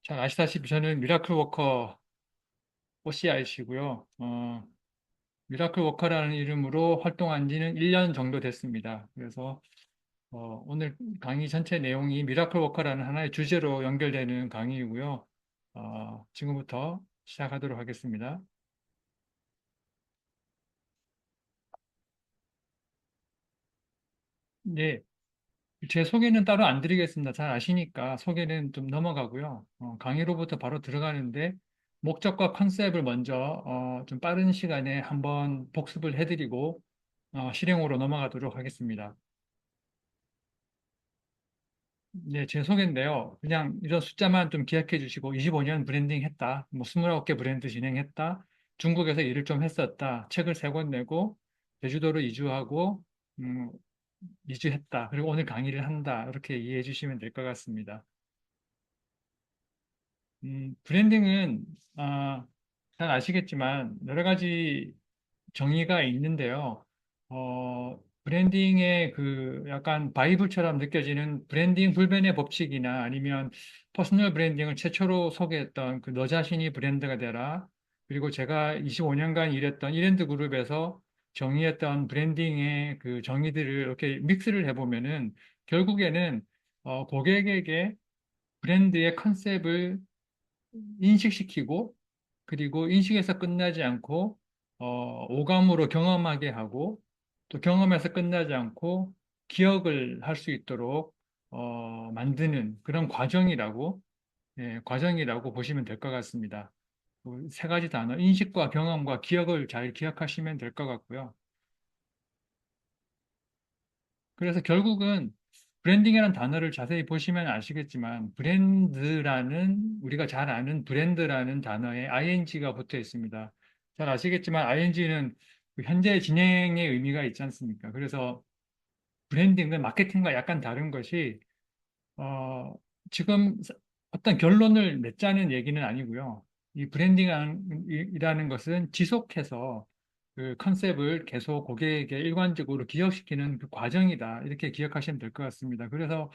잘 아시다시피 저는 미라클 워커 OCI시고요. 미라클 워커라는 이름으로 활동한 지는 1년 정도 됐습니다. 그래서 오늘 강의 전체 내용이 미라클 워커라는 하나의 주제로 연결되는 강의이고요. 지금부터 시작하도록 하겠습니다. 네, 제 소개는 따로 안 드리겠습니다. 잘 아시니까 소개는 좀 넘어가고요. 강의로부터 바로 들어가는데 목적과 컨셉을 먼저 좀 빠른 시간에 한번 복습을 해드리고 실행으로 넘어가도록 하겠습니다. 네, 제 소개인데요. 그냥 이런 숫자만 좀 기억해 주시고 25년 브랜딩 했다. 뭐 29개 브랜드 진행했다. 중국에서 일을 좀 했었다. 책을 3권 내고 제주도로 이주하고 음, 이주했다. 그리고 오늘 강의를 한다. 이렇게 이해해 주시면 될 것 같습니다. 브랜딩은 잘 아시겠지만 여러 가지 정의가 있는데요. 브랜딩의 그 약간 바이블처럼 느껴지는 브랜딩 불변의 법칙이나 아니면 퍼스널 브랜딩을 최초로 소개했던 그 너 자신이 브랜드가 되라. 그리고 제가 25년간 일했던 이랜드 그룹에서 정의했던 브랜딩의 그 정의들을 이렇게 믹스를 해보면은 결국에는 고객에게 브랜드의 컨셉을 인식시키고 그리고 인식에서 끝나지 않고 오감으로 경험하게 하고 또 경험에서 끝나지 않고 기억을 할 수 있도록 만드는 그런 과정이라고 과정이라고 보시면 될 것 같습니다. 그세 가지 단어 인식과 경험과 기억을 잘 기억하시면 될 것 같고요. 그래서 결국은 브랜딩이라는 단어를 자세히 보시면 아시겠지만 브랜드라는 우리가 잘 아는 브랜드라는 단어에 ing가 붙어 있습니다. 잘 아시겠지만 ing는 현재 진행의 의미가 있지 않습니까? 그래서 브랜딩은 마케팅과 약간 다른 것이 어, 지금 어떤 결론을 맺자는 얘기는 아니고요. 이 브랜딩이라는 것은 지속해서 그 컨셉을 계속 고객에게 일관적으로 기억시키는 그 과정이다. 이렇게 기억하시면 될 것 같습니다. 그래서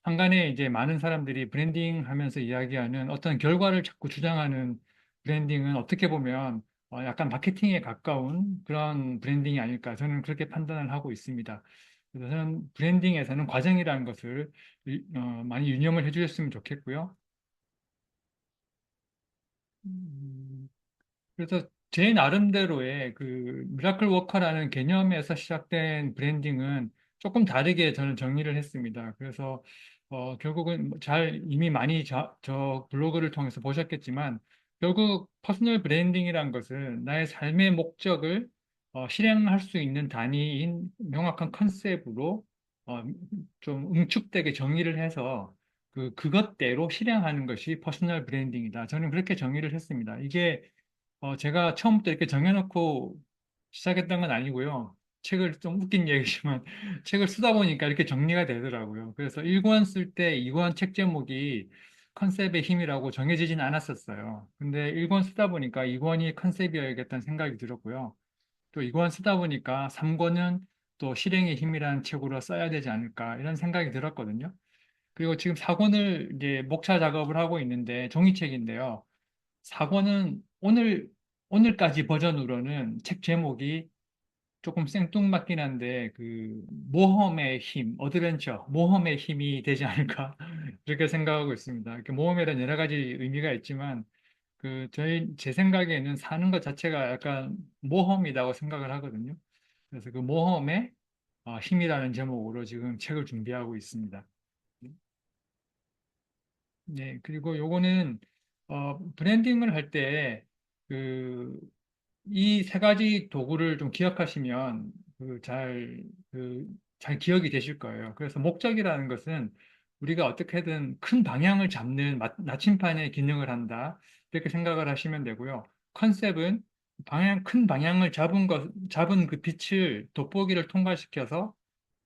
한간에 이제 많은 사람들이 브랜딩 하면서 이야기하는 어떤 결과를 자꾸 주장하는 브랜딩은 어떻게 보면 약간 마케팅에 가까운 그런 브랜딩이 아닐까. 저는 그렇게 판단을 하고 있습니다. 그래서 저는 브랜딩에서는 과정이라는 것을 많이 유념을 해주셨으면 좋겠고요. 음, 그래서 제 나름대로의 그 미라클 워커라는 개념에서 시작된 브랜딩은 조금 다르게 저는 정리를 했습니다. 그래서 결국은 잘 이미 많이 저 블로그를 통해서 보셨겠지만 결국 퍼스널 브랜딩이란 것은 나의 삶의 목적을 실행할 수 있는 단위인 명확한 컨셉으로 어, 좀 응축되게 정의를 해서 그것대로 실행하는 것이 퍼스널 브랜딩이다. 저는 그렇게 정의를 했습니다. 이게 제가 처음부터 이렇게 정해놓고 시작했던 건 아니고요. 책을 좀 웃긴 얘기지만 책을 쓰다 보니까 이렇게 정리가 되더라고요. 그래서 1권 쓸 때 2권 책 제목이 컨셉의 힘이라고 정해지진 않았었어요. 근데 1권 쓰다 보니까 2권이 컨셉이어야겠다는 생각이 들었고요. 또 2권 쓰다 보니까 3권은 또 실행의 힘이라는 책으로 써야 되지 않을까 이런 생각이 들었거든요. 그리고 지금 4권을 이제 목차 작업을 하고 있는데 종이책인데요. 4권은 오늘까지 버전으로는 책 제목이 조금 생뚱맞긴 한데, 모험의 힘, 어드벤처, 모험의 힘이 되지 않을까, 그렇게 생각하고 있습니다. 이렇게 모험에는 여러 가지 의미가 있지만, 제 생각에는 사는 것 자체가 약간 모험이라고 생각을 하거든요. 그래서 그 모험의 힘이라는 제목으로 지금 책을 준비하고 있습니다. 네, 그리고 요거는, 브랜딩을 할 때, 그, 이 세 가지 도구를 좀 기억하시면, 잘 기억이 되실 거예요. 그래서 목적이라는 것은 우리가 어떻게든 큰 방향을 잡는 나침반의 기능을 한다. 이렇게 생각을 하시면 되고요. 컨셉은 큰 방향을 잡은 그 빛을 돋보기를 통과시켜서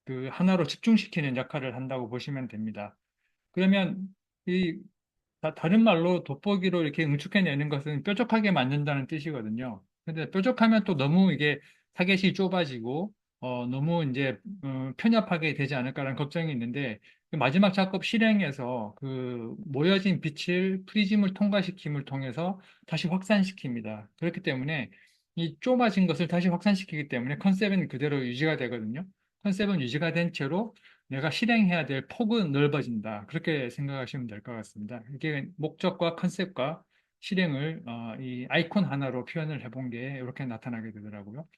그 하나로 집중시키는 역할을 한다고 보시면 됩니다. 그러면 이 다른 말로 돋보기로 이렇게 응축해내는 것은 뾰족하게 만든다는 뜻이거든요. 근데 뾰족하면 또 너무 이게 타겟이 좁아지고 너무 이제 편협하게 되지 않을까라는 걱정이 있는데 그 마지막 작업 실행에서 그 모여진 빛을 프리즘을 통과시킴을 통해서 다시 확산시킵니다. 그렇기 때문에 이 좁아진 것을 다시 확산시키기 때문에 컨셉은 그대로 유지가 되거든요. 컨셉은 유지가 된 채로 내가 실행해야 될 폭은 넓어진다. 그렇게 생각하시면 될 것 같습니다. 이게 목적과 컨셉과 실행을 이 아이콘 하나로 표현을 해본 게 이렇게 나타나게 되더라고요.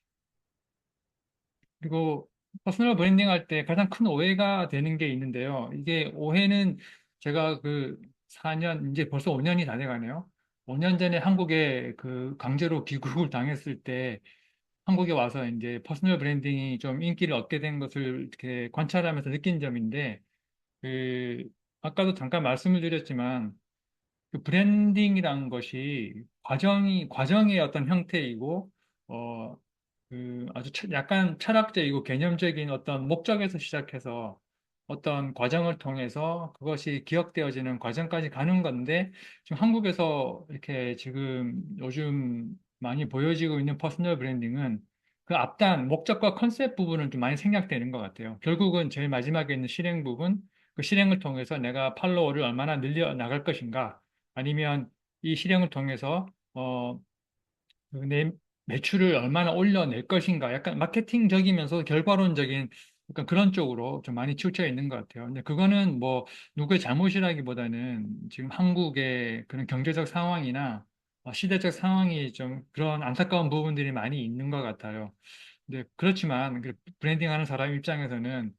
그리고 퍼스널 브랜딩 할 때 가장 큰 오해가 되는 게 있는데요. 이게 오해는 제가 그 4년, 이제 벌써 5년이 다 돼가네요. 5년 전에 한국에 그 강제로 귀국을 당했을 때 한국에 와서 이제 퍼스널 브랜딩이 좀 인기를 얻게 된 것을 이렇게 관찰하면서 느낀 점인데, 그, 아까도 잠깐 말씀을 드렸지만, 그 브랜딩이라는 것이 과정의 어떤 형태이고, 어, 그 아주 약간 철학적이고 개념적인 어떤 목적에서 시작해서 어떤 과정을 통해서 그것이 기억되어지는 과정까지 가는 건데, 지금 한국에서 이렇게 지금 요즘 많이 보여지고 있는 퍼스널 브랜딩은 그 앞단 목적과 컨셉 부분은 좀 많이 생략되는 것 같아요. 결국은 제일 마지막에 있는 실행 부분, 그 실행을 통해서 내가 팔로워를 얼마나 늘려 나갈 것인가, 아니면 이 실행을 통해서 그내 매출을 얼마나 올려낼 것인가, 약간 마케팅적이면서 결과론적인 약간 그런 쪽으로 좀 많이 치우쳐 있는 것 같아요. 근데 그거는 뭐 누구의 잘못이라기보다는 지금 한국의 그런 경제적 상황이나 시대적 상황이 좀 그런 안타까운 부분들이 많이 있는 것 같아요. 네, 그렇지만 그 브랜딩하는 사람 입장에서는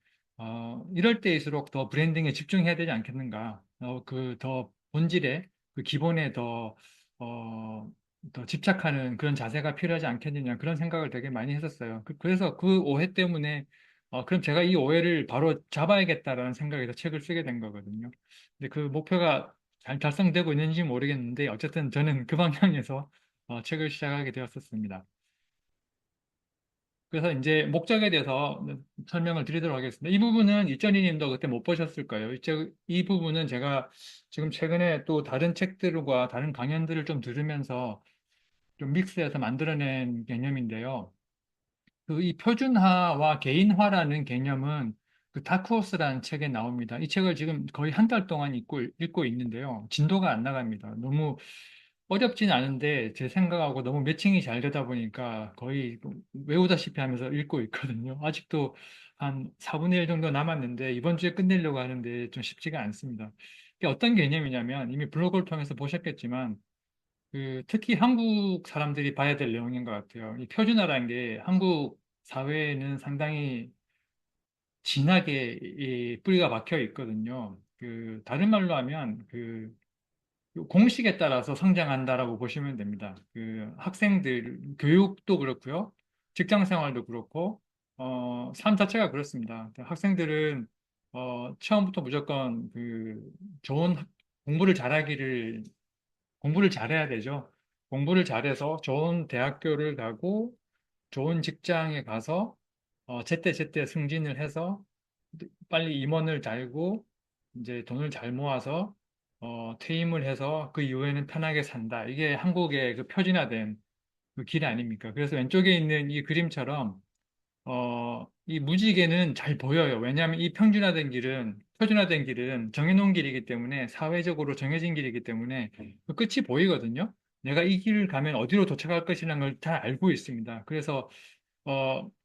이럴 때일수록 더 브랜딩에 집중해야 되지 않겠는가? 그 더 본질에 그 기본에 더 집착하는 그런 자세가 필요하지 않겠느냐 그런 생각을 되게 많이 했었어요. 그래서 그 오해 때문에 그럼 제가 이 오해를 바로 잡아야겠다라는 생각에서 책을 쓰게 된 거거든요. 근데 그 목표가 잘 달성되고 있는지 모르겠는데 어쨌든 저는 그 방향에서 책을 시작하게 되었었습니다. 그래서 이제 목적에 대해서 설명을 드리도록 하겠습니다. 이 부분은 이전희 님도 그때 못 보셨을 거예요. 이 부분은 제가 지금 최근에 또 다른 책들과 다른 강연들을 좀 들으면서 좀 믹스해서 만들어낸 개념인데요. 그 이 표준화와 개인화라는 개념은 그 다크호스라는 책에 나옵니다. 이 책을 지금 거의 한 달 동안 읽고 있는데요. 진도가 안 나갑니다. 너무 어렵진 않은데 제 생각하고 너무 매칭이 잘 되다 보니까 거의 외우다시피 하면서 읽고 있거든요. 아직도 한 4분의 1 정도 남았는데 이번 주에 끝내려고 하는데 좀 쉽지가 않습니다. 이게 어떤 개념이냐면 이미 블로그를 통해서 보셨겠지만 그 특히 한국 사람들이 봐야 될 내용인 것 같아요. 이 표준화라는 게 한국 사회에는 상당히 진하게 이 뿌리가 박혀 있거든요. 그 다른 말로 하면 그 공식에 따라서 성장한다라고 보시면 됩니다. 그 학생들 교육도 그렇고요, 직장 생활도 그렇고 삶 자체가 그렇습니다. 학생들은 처음부터 무조건 그 좋은 공부를 잘해야 되죠. 공부를 잘해서 좋은 대학교를 가고 좋은 직장에 가서 제때제때 승진을 해서 빨리 임원을 달고 이제 돈을 잘 모아서 퇴임을 해서 그 이후에는 편하게 산다. 이게 한국의 그 표준화된 그 길 아닙니까? 그래서 왼쪽에 있는 이 그림처럼 이 무지개는 잘 보여요. 왜냐하면 이 표준화된 길은 정해놓은 길이기 때문에, 사회적으로 정해진 길이기 때문에 그 끝이 보이거든요. 내가 이 길을 가면 어디로 도착할 것이라는 걸 잘 알고 있습니다. 그래서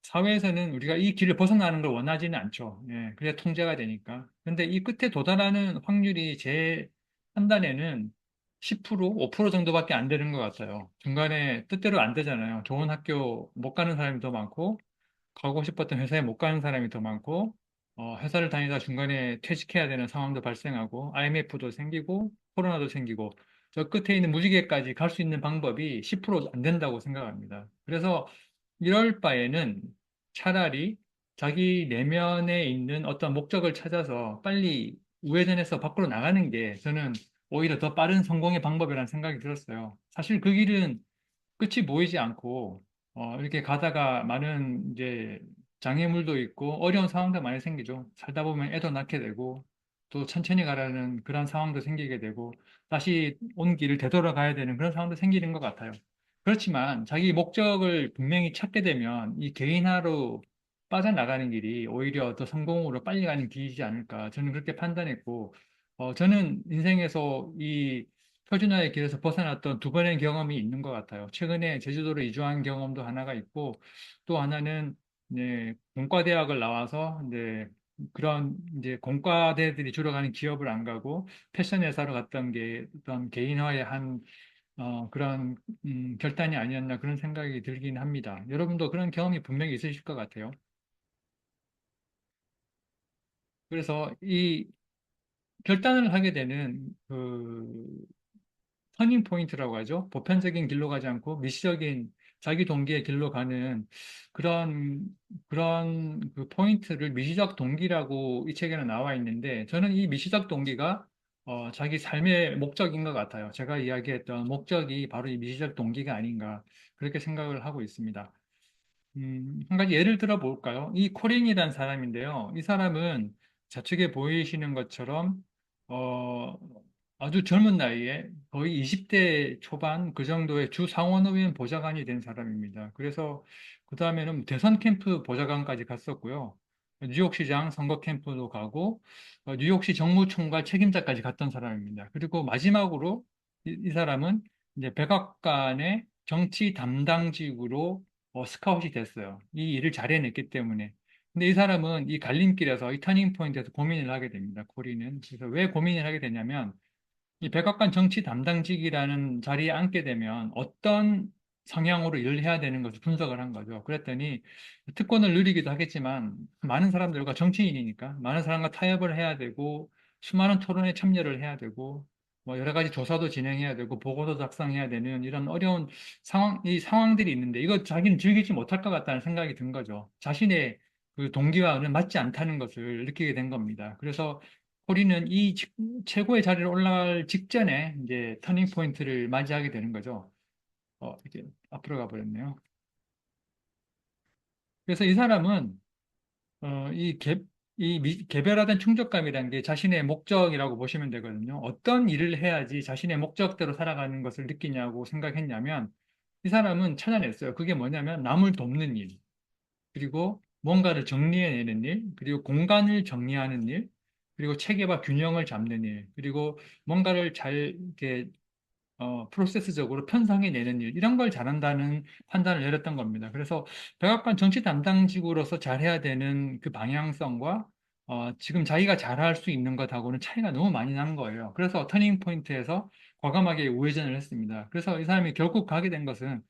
사회에서는 우리가 이 길을 벗어나는 걸 원하지는 않죠. 예, 그래야 통제가 되니까. 근데 이 끝에 도달하는 확률이 제 판단에는 10%, 5% 정도밖에 안 되는 것 같아요. 중간에 뜻대로 안 되잖아요. 좋은 학교 못 가는 사람이 더 많고, 가고 싶었던 회사에 못 가는 사람이 더 많고, 회사를 다니다 중간에 퇴직해야 되는 상황도 발생하고, IMF도 생기고, 코로나도 생기고, 저 끝에 있는 무지개까지 갈 수 있는 방법이 10%안 된다고 생각합니다. 그래서 이럴 바에는 차라리 자기 내면에 있는 어떤 목적을 찾아서 빨리 우회전해서 밖으로 나가는 게 저는 오히려 더 빠른 성공의 방법이라는 생각이 들었어요. 사실 그 길은 끝이 보이지 않고 이렇게 가다가 많은 이제 장애물도 있고 어려운 상황도 많이 생기죠. 살다 보면 애도 낳게 되고 또 천천히 가라는 그런 상황도 생기게 되고 다시 온 길을 되돌아가야 되는 그런 상황도 생기는 것 같아요. 그렇지만 자기 목적을 분명히 찾게 되면 이 개인화로 빠져나가는 길이 오히려 더 성공으로 빨리 가는 길이지 않을까. 저는 그렇게 판단했고, 저는 인생에서 이 표준화의 길에서 벗어났던 두 번의 경험이 있는 것 같아요. 최근에 제주도로 이주한 경험도 하나가 있고, 또 하나는 이제 공과대학을 나와서 이제 그런 이제 공과대들이 주로 가는 기업을 안 가고 패션 회사로 갔던 게 어떤 개인화의 한 그런 결단이 아니었나 그런 생각이 들긴 합니다. 여러분도 그런 경험이 분명히 있으실 것 같아요. 그래서 이 결단을 하게 되는 그 터닝 포인트라고 하죠. 보편적인 길로 가지 않고 미시적인 자기 동기의 길로 가는 그런 그 포인트를 미시적 동기라고 이 책에는 나와 있는데 저는 이 미시적 동기가 자기 삶의 목적인 것 같아요. 제가 이야기했던 목적이 바로 이 미시적 동기가 아닌가 그렇게 생각을 하고 있습니다. 한 가지 예를 들어 볼까요? 이 코린이라는 사람인데요. 이 사람은 좌측에 보이시는 것처럼, 어, 아주 젊은 나이에 거의 20대 초반 그 정도의 주 상원의원 보좌관이 된 사람입니다. 그래서 그 다음에는 대선 캠프 보좌관까지 갔었고요. 뉴욕시장 선거 캠프도 가고, 뉴욕시 정무총괄 책임자까지 갔던 사람입니다. 그리고 마지막으로 이 사람은 이제 백악관의 정치 담당직으로 스카웃이 됐어요. 이 일을 잘 해냈기 때문에. 근데 이 사람은 이 갈림길에서 이 터닝 포인트에서 고민을 하게 됩니다. 코리는. 그래서 왜 고민을 하게 되냐면 이 백악관 정치 담당직이라는 자리에 앉게 되면 어떤 성향으로 일을 해야 되는 것을 분석을 한 거죠. 그랬더니 특권을 누리기도 하겠지만 많은 사람들과 정치인이니까 많은 사람과 타협을 해야 되고 수많은 토론에 참여를 해야 되고 뭐 여러 가지 조사도 진행해야 되고 보고도 작성해야 되는 이런 어려운 이 상황들이 있는데 이거 자기는 즐기지 못할 것 같다는 생각이 든 거죠. 자신의 그 동기와는 맞지 않다는 것을 느끼게 된 겁니다. 그래서 우리는 최고의 자리로 올라갈 직전에 이제 터닝 포인트를 맞이하게 되는 거죠. 이제 앞으로 가버렸네요. 그래서 이 사람은 개별화된 충족감이라는 게 자신의 목적이라고 보시면 되거든요. 어떤 일을 해야지 자신의 목적대로 살아가는 것을 느끼냐고 생각했냐면 이 사람은 찾아냈어요. 그게 뭐냐면 남을 돕는 일, 그리고 뭔가를 정리해내는 일, 그리고 공간을 정리하는 일, 그리고 체계와 균형을 잡는 일, 그리고 뭔가를 잘 이렇게 프로세스적으로 편성해내는 일, 이런 걸 잘한다는 판단을 내렸던 겁니다. 그래서 백악관 정치 담당직으로서 잘해야 되는 그 방향성과 지금 자기가 잘할 수 있는 것하고는 차이가 너무 많이 난 거예요. 그래서 터닝 포인트에서 과감하게 우회전을 했습니다. 그래서 이 사람이 결국 가게 된 것은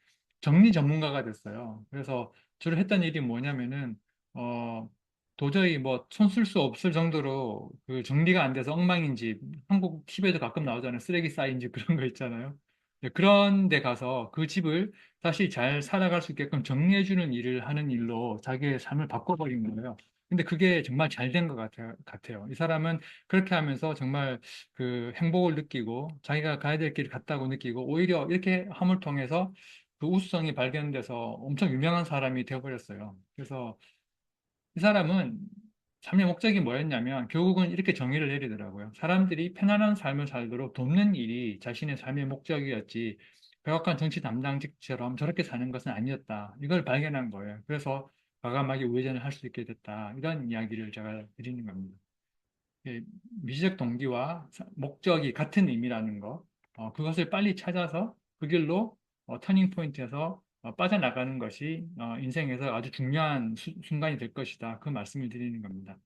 정리 전문가가 됐어요. 그래서 주로 했던 일이 뭐냐면은, 어, 도저히 뭐 손 쓸 수 없을 정도로 그 정리가 안 돼서 엉망인지 한국 TV에도 가끔 나오잖아요. 쓰레기 쌓인 집 그런 거 있잖아요. 네, 그런 데 가서 그 집을 다시 잘 살아갈 수 있게끔 정리해주는 일을 하는 일로 자기의 삶을 바꿔버린 거예요. 근데 그게 정말 잘 된 것 같아요. 이 사람은 그렇게 하면서 정말 그 행복을 느끼고 자기가 가야 될 길을 갔다고 느끼고 오히려 이렇게 함을 통해서 그 우수성이 발견돼서 엄청 유명한 사람이 되어버렸어요. 그래서 이 사람은 삶의 목적이 뭐였냐면 결국은 이렇게 정의를 내리더라고요. 사람들이 편안한 삶을 살도록 돕는 일이 자신의 삶의 목적이었지 백악관 정치 담당직처럼 저렇게 사는 것은 아니었다. 이걸 발견한 거예요. 그래서 과감하게 우회전을 할 수 있게 됐다. 이런 이야기를 제가 드리는 겁니다. 미지적 동기와 목적이 같은 의미라는 것, 그것을 빨리 찾아서 그 길로 터닝 포인트에서 빠져나가는 것이 인생에서 아주 중요한 순간이 될 것이다. 그 말씀을 드리는 겁니다.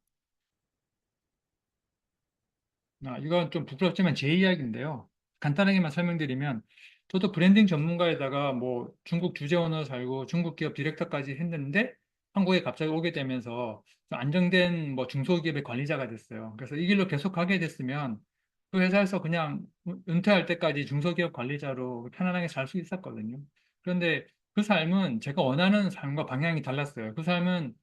이건 좀 부끄럽지만 제 이야기인데요. 간단하게만 설명드리면, 저도 브랜딩 전문가에다가 뭐 중국 주재 언어 살고 중국 기업 디렉터까지 했는데, 한국에 갑자기 오게 되면서 좀 안정된 뭐 중소기업의 관리자가 됐어요. 그래서 이 길로 계속 가게 됐으면 그 회사에서 그냥 은퇴할 때까지 중소기업 관리자로 편안하게 살 수 있었거든요. 그런데 그 삶은 제가 원하는 삶과 방향이 달랐어요. 그 삶은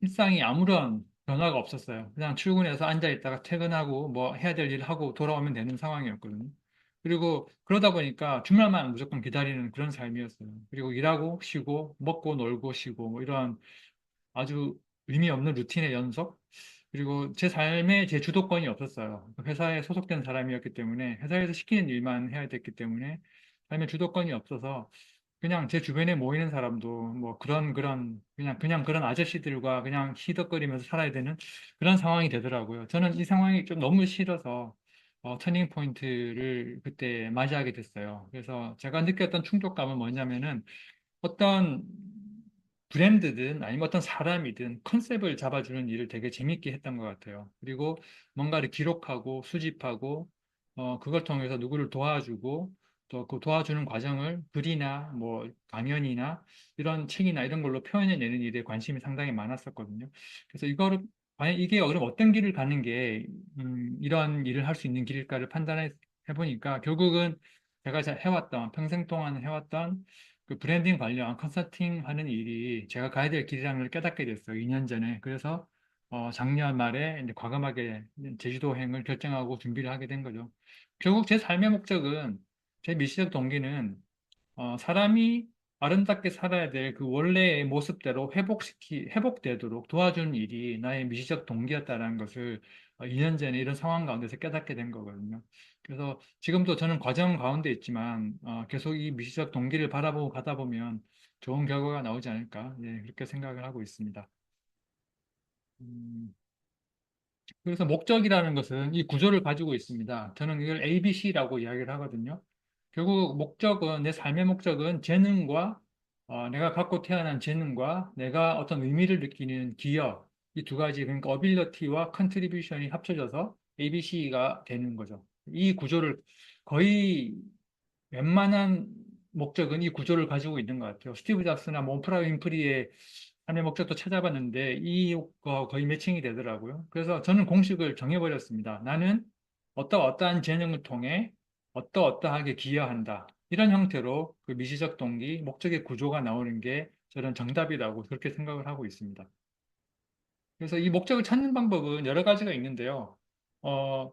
일상이 아무런 변화가 없었어요. 그냥 출근해서 앉아 있다가 퇴근하고 뭐 해야 될 일 하고 돌아오면 되는 상황이었거든요. 그리고 그러다 보니까 주말만 무조건 기다리는 그런 삶이었어요. 그리고 일하고 쉬고 먹고 놀고 쉬고 뭐 이런 아주 의미 없는 루틴의 연속. 그리고 제 삶에 제 주도권이 없었어요. 회사에 소속된 사람이었기 때문에 회사에서 시키는 일만 해야 됐기 때문에 삶의 주도권이 없어서 그냥 제 주변에 모이는 사람도 뭐 그냥 그런 아저씨들과 그냥 히덕거리면서 살아야 되는 그런 상황이 되더라고요. 저는 이 상황이 좀 너무 싫어서 터닝 포인트를 그때 맞이하게 됐어요. 그래서 제가 느꼈던 충격감은 뭐냐면은 어떤 브랜드든 아니면 어떤 사람이든 컨셉을 잡아주는 일을 되게 재밌게 했던 것 같아요. 그리고 뭔가를 기록하고 수집하고 그걸 통해서 누구를 도와주고 또 그 도와주는 과정을 글이나 뭐 강연이나 이런 책이나 이런 걸로 표현해내는 일에 관심이 상당히 많았었거든요. 그래서 이거를 과연 이게 그럼 어떤 길을 가는 게 이런 일을 할 수 있는 길일까를 판단해 보니까 결국은 제가 해왔던 평생 동안 해왔던 그 브랜딩 관련 컨설팅 하는 일이 제가 가야 될 길이라는 걸 깨닫게 됐어요. 2년 전에. 그래서 작년 말에 이제 과감하게 제주도행을 결정하고 준비를 하게 된 거죠. 결국 제 삶의 목적은 제 미시적 동기는 사람이 아름답게 살아야 될 그 원래의 모습대로 회복되도록 도와주는 일이 나의 미시적 동기였다는 것을 2년 전에 이런 상황 가운데서 깨닫게 된 거거든요. 그래서 지금도 저는 과정 가운데 있지만, 계속 이 미시적 동기를 바라보고 가다 보면 좋은 결과가 나오지 않을까, 예, 그렇게 생각을 하고 있습니다. 음, 그래서 목적이라는 것은 이 구조를 가지고 있습니다. 저는 이걸 ABC라고 이야기를 하거든요. 결국 목적은, 내 삶의 목적은 재능과 내가 갖고 태어난 재능과 내가 어떤 의미를 느끼는 기여, 이 두 가지, 그러니까 어빌리티와 컨트리뷰션이 합쳐져서 ABC가 되는 거죠. 이 구조를 거의 웬만한 목적은 이 구조를 가지고 있는 것 같아요. 스티브 잡스나 뭐 오프라 윈프리의 삶의 목적도 찾아봤는데 이거 거의 매칭이 되더라고요. 그래서 저는 공식을 정해버렸습니다. 나는 어떠어떠한 재능을 통해 어떠어떠하게 기여한다. 이런 형태로 그 미시적 동기, 목적의 구조가 나오는 게 저는 정답이라고 그렇게 생각을 하고 있습니다. 그래서 이 목적을 찾는 방법은 여러 가지가 있는데요. 어,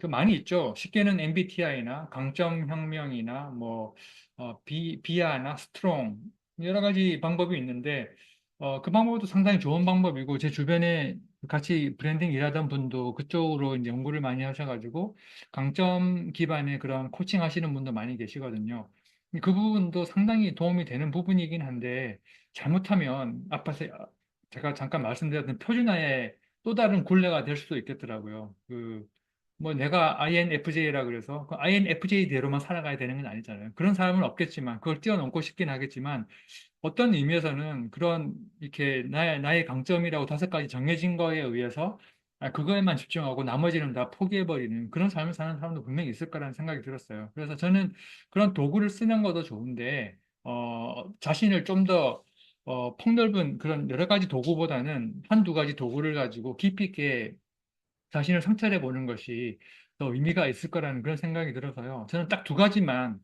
그 많이 있죠. 쉽게는 MBTI나 강점혁명이나 뭐 비아나 스트롱 여러 가지 방법이 있는데 그 방법도 상당히 좋은 방법이고 제 주변에 같이 브랜딩 일하던 분도 그쪽으로 이제 연구를 많이 하셔가지고 강점 기반의 그런 코칭 하시는 분도 많이 계시거든요. 그 부분도 상당히 도움이 되는 부분이긴 한데 잘못하면 앞에서 제가 잠깐 말씀드렸던 표준화의 또 다른 굴레가 될 수도 있겠더라고요. 뭐 내가 INFJ라 그래서 그 INFJ대로만 살아가야 되는 건 아니잖아요. 그런 사람은 없겠지만 그걸 뛰어넘고 싶긴 하겠지만 어떤 의미에서는 그런 이렇게 나의 강점이라고 5가지 정해진 거에 의해서 그거에만 집중하고 나머지는 다 포기해버리는 그런 삶을 사는 사람도 분명히 있을 거라는 생각이 들었어요. 그래서 저는 그런 도구를 쓰는 것도 좋은데 자신을 좀 더 폭넓은 그런 여러 가지 도구보다는 한두 가지 도구를 가지고 깊이 있게 자신을 성찰해 보는 것이 더 의미가 있을 거라는 그런 생각이 들어서요. 저는 딱 두 가지만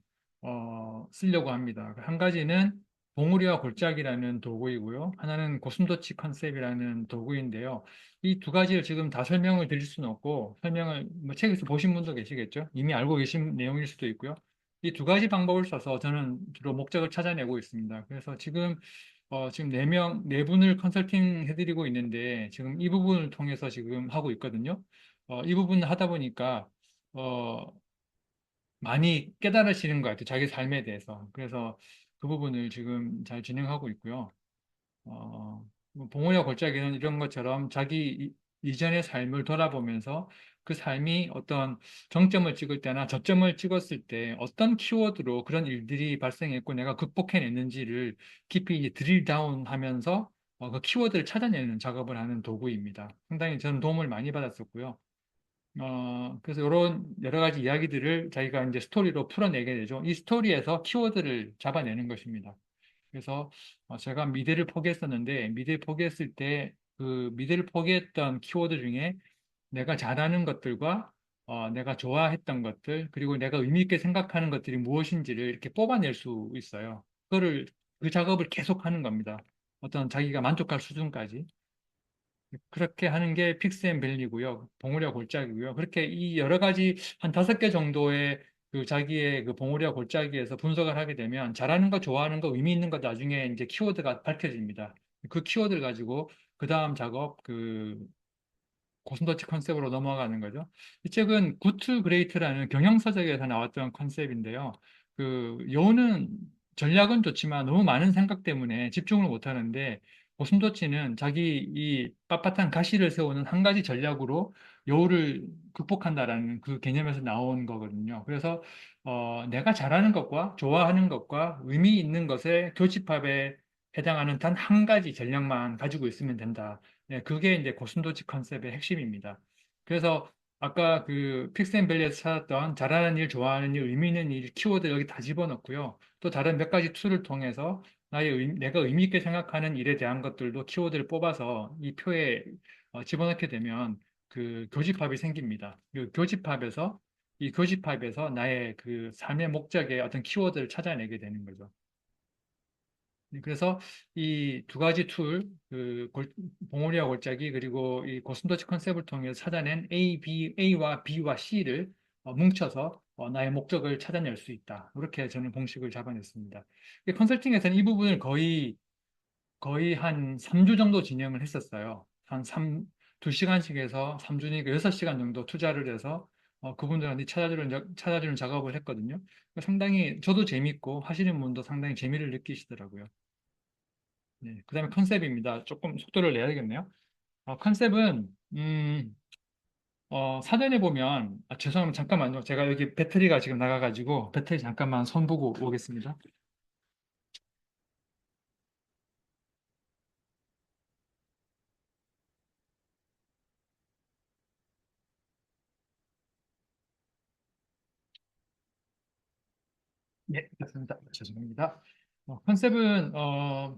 쓰려고 합니다. 한 가지는 봉우리와 골짜기라는 도구이고요. 하나는 고슴도치 컨셉이라는 도구인데요. 이 두 가지를 지금 다 설명을 드릴 수는 없고 설명을 뭐 책에서 보신 분도 계시겠죠. 이미 알고 계신 내용일 수도 있고요. 이 두 가지 방법을 써서 저는 주로 목적을 찾아내고 있습니다. 그래서 지금 네 분을 컨설팅 해드리고 있는데, 지금 이 부분을 통해서 지금 하고 있거든요. 이 부분을 하다 보니까, 어, 많이 깨달으시는 것 같아요. 자기 삶에 대해서. 그래서 그 부분을 지금 잘 진행하고 있고요. 뭐 봉우리와 골짜기는 이런 것처럼 이전의 삶을 돌아보면서 그 삶이 어떤 정점을 찍을 때나 저점을 찍었을 때 어떤 키워드로 그런 일들이 발생했고 내가 극복해냈는지를 깊이 이제 드릴 다운 하면서 그 키워드를 찾아내는 작업을 하는 도구입니다. 상당히 저는 도움을 많이 받았었고요. 그래서 이런 여러 가지 이야기들을 자기가 이제 스토리로 풀어내게 되죠. 이 스토리에서 키워드를 잡아내는 것입니다. 그래서 제가 미대를 포기했었는데 미대 포기했을 때 그 미대를 포기했던 키워드 중에 내가 잘하는 것들과 내가 좋아했던 것들 그리고 내가 의미 있게 생각하는 것들이 무엇인지를 이렇게 뽑아낼 수 있어요. 그 작업을 계속하는 겁니다. 어떤 자기가 만족할 수준까지. 그렇게 하는 게 픽스앤밸리고요. 봉우리와 골짜기고요. 그렇게 이 여러 가지 한 5개 정도의 그 자기의 그 봉우리와 골짜기에서 분석을 하게 되면 잘하는 거, 좋아하는 거, 의미 있는 거 나중에 이제 키워드가 밝혀집니다. 그 키워드를 가지고 그 다음 작업, 고슴도치 컨셉으로 넘어가는 거죠. 이 책은 굿 투 그레이트라는 경영서적에서 나왔던 컨셉인데요. 여우는 전략은 좋지만 너무 많은 생각 때문에 집중을 못 하는데 고슴도치는 자기 이 빳빳한 가시를 세우는 한 가지 전략으로 여우를 극복한다라는 그 개념에서 나온 거거든요. 그래서 내가 잘하는 것과 좋아하는 것과 의미 있는 것의 교집합에 해당하는 단 한 가지 전략만 가지고 있으면 된다. 네, 그게 이제 고슴도치 컨셉의 핵심입니다. 그래서 아까 그 픽스앤밸리에서 찾았던 잘하는 일, 좋아하는 일, 의미 있는 일, 키워드 여기 다 집어넣고요. 또 다른 몇 가지 툴을 통해서 내가 의미 있게 생각하는 일에 대한 것들도 키워드를 뽑아서 이 표에 집어넣게 되면 그 교집합이 생깁니다. 그 교집합에서 이 교집합에서 나의 그 삶의 목적의 어떤 키워드를 찾아내게 되는 거죠. 네, 그래서 이 두 가지 툴, 봉우리와 골짜기 그리고 이 고슴도치 컨셉을 통해서 찾아낸 A와 B와 C를 뭉쳐서 나의 목적을 찾아낼 수 있다. 이렇게 저는 공식을 잡아냈습니다. 이 컨설팅에서는 이 부분을 거의 한 3주 정도 진행을 했었어요. 한 2시간씩 해서 3주니까 6시간 정도 투자를 해서 그분들한테 찾아주는 작업을 했거든요. 상당히 저도 재밌고 하시는 분도 상당히 재미를 느끼시더라고요. 네, 그다음에 컨셉입니다. 조금 속도를 내야겠네요. 컨셉은 사전에 보면 죄송합니다. 잠깐만요. 제가 여기 배터리가 지금 나가가지고 배터리 잠깐만 손 보고 오겠습니다. 네, 됐습니다. 죄송합니다. 컨셉은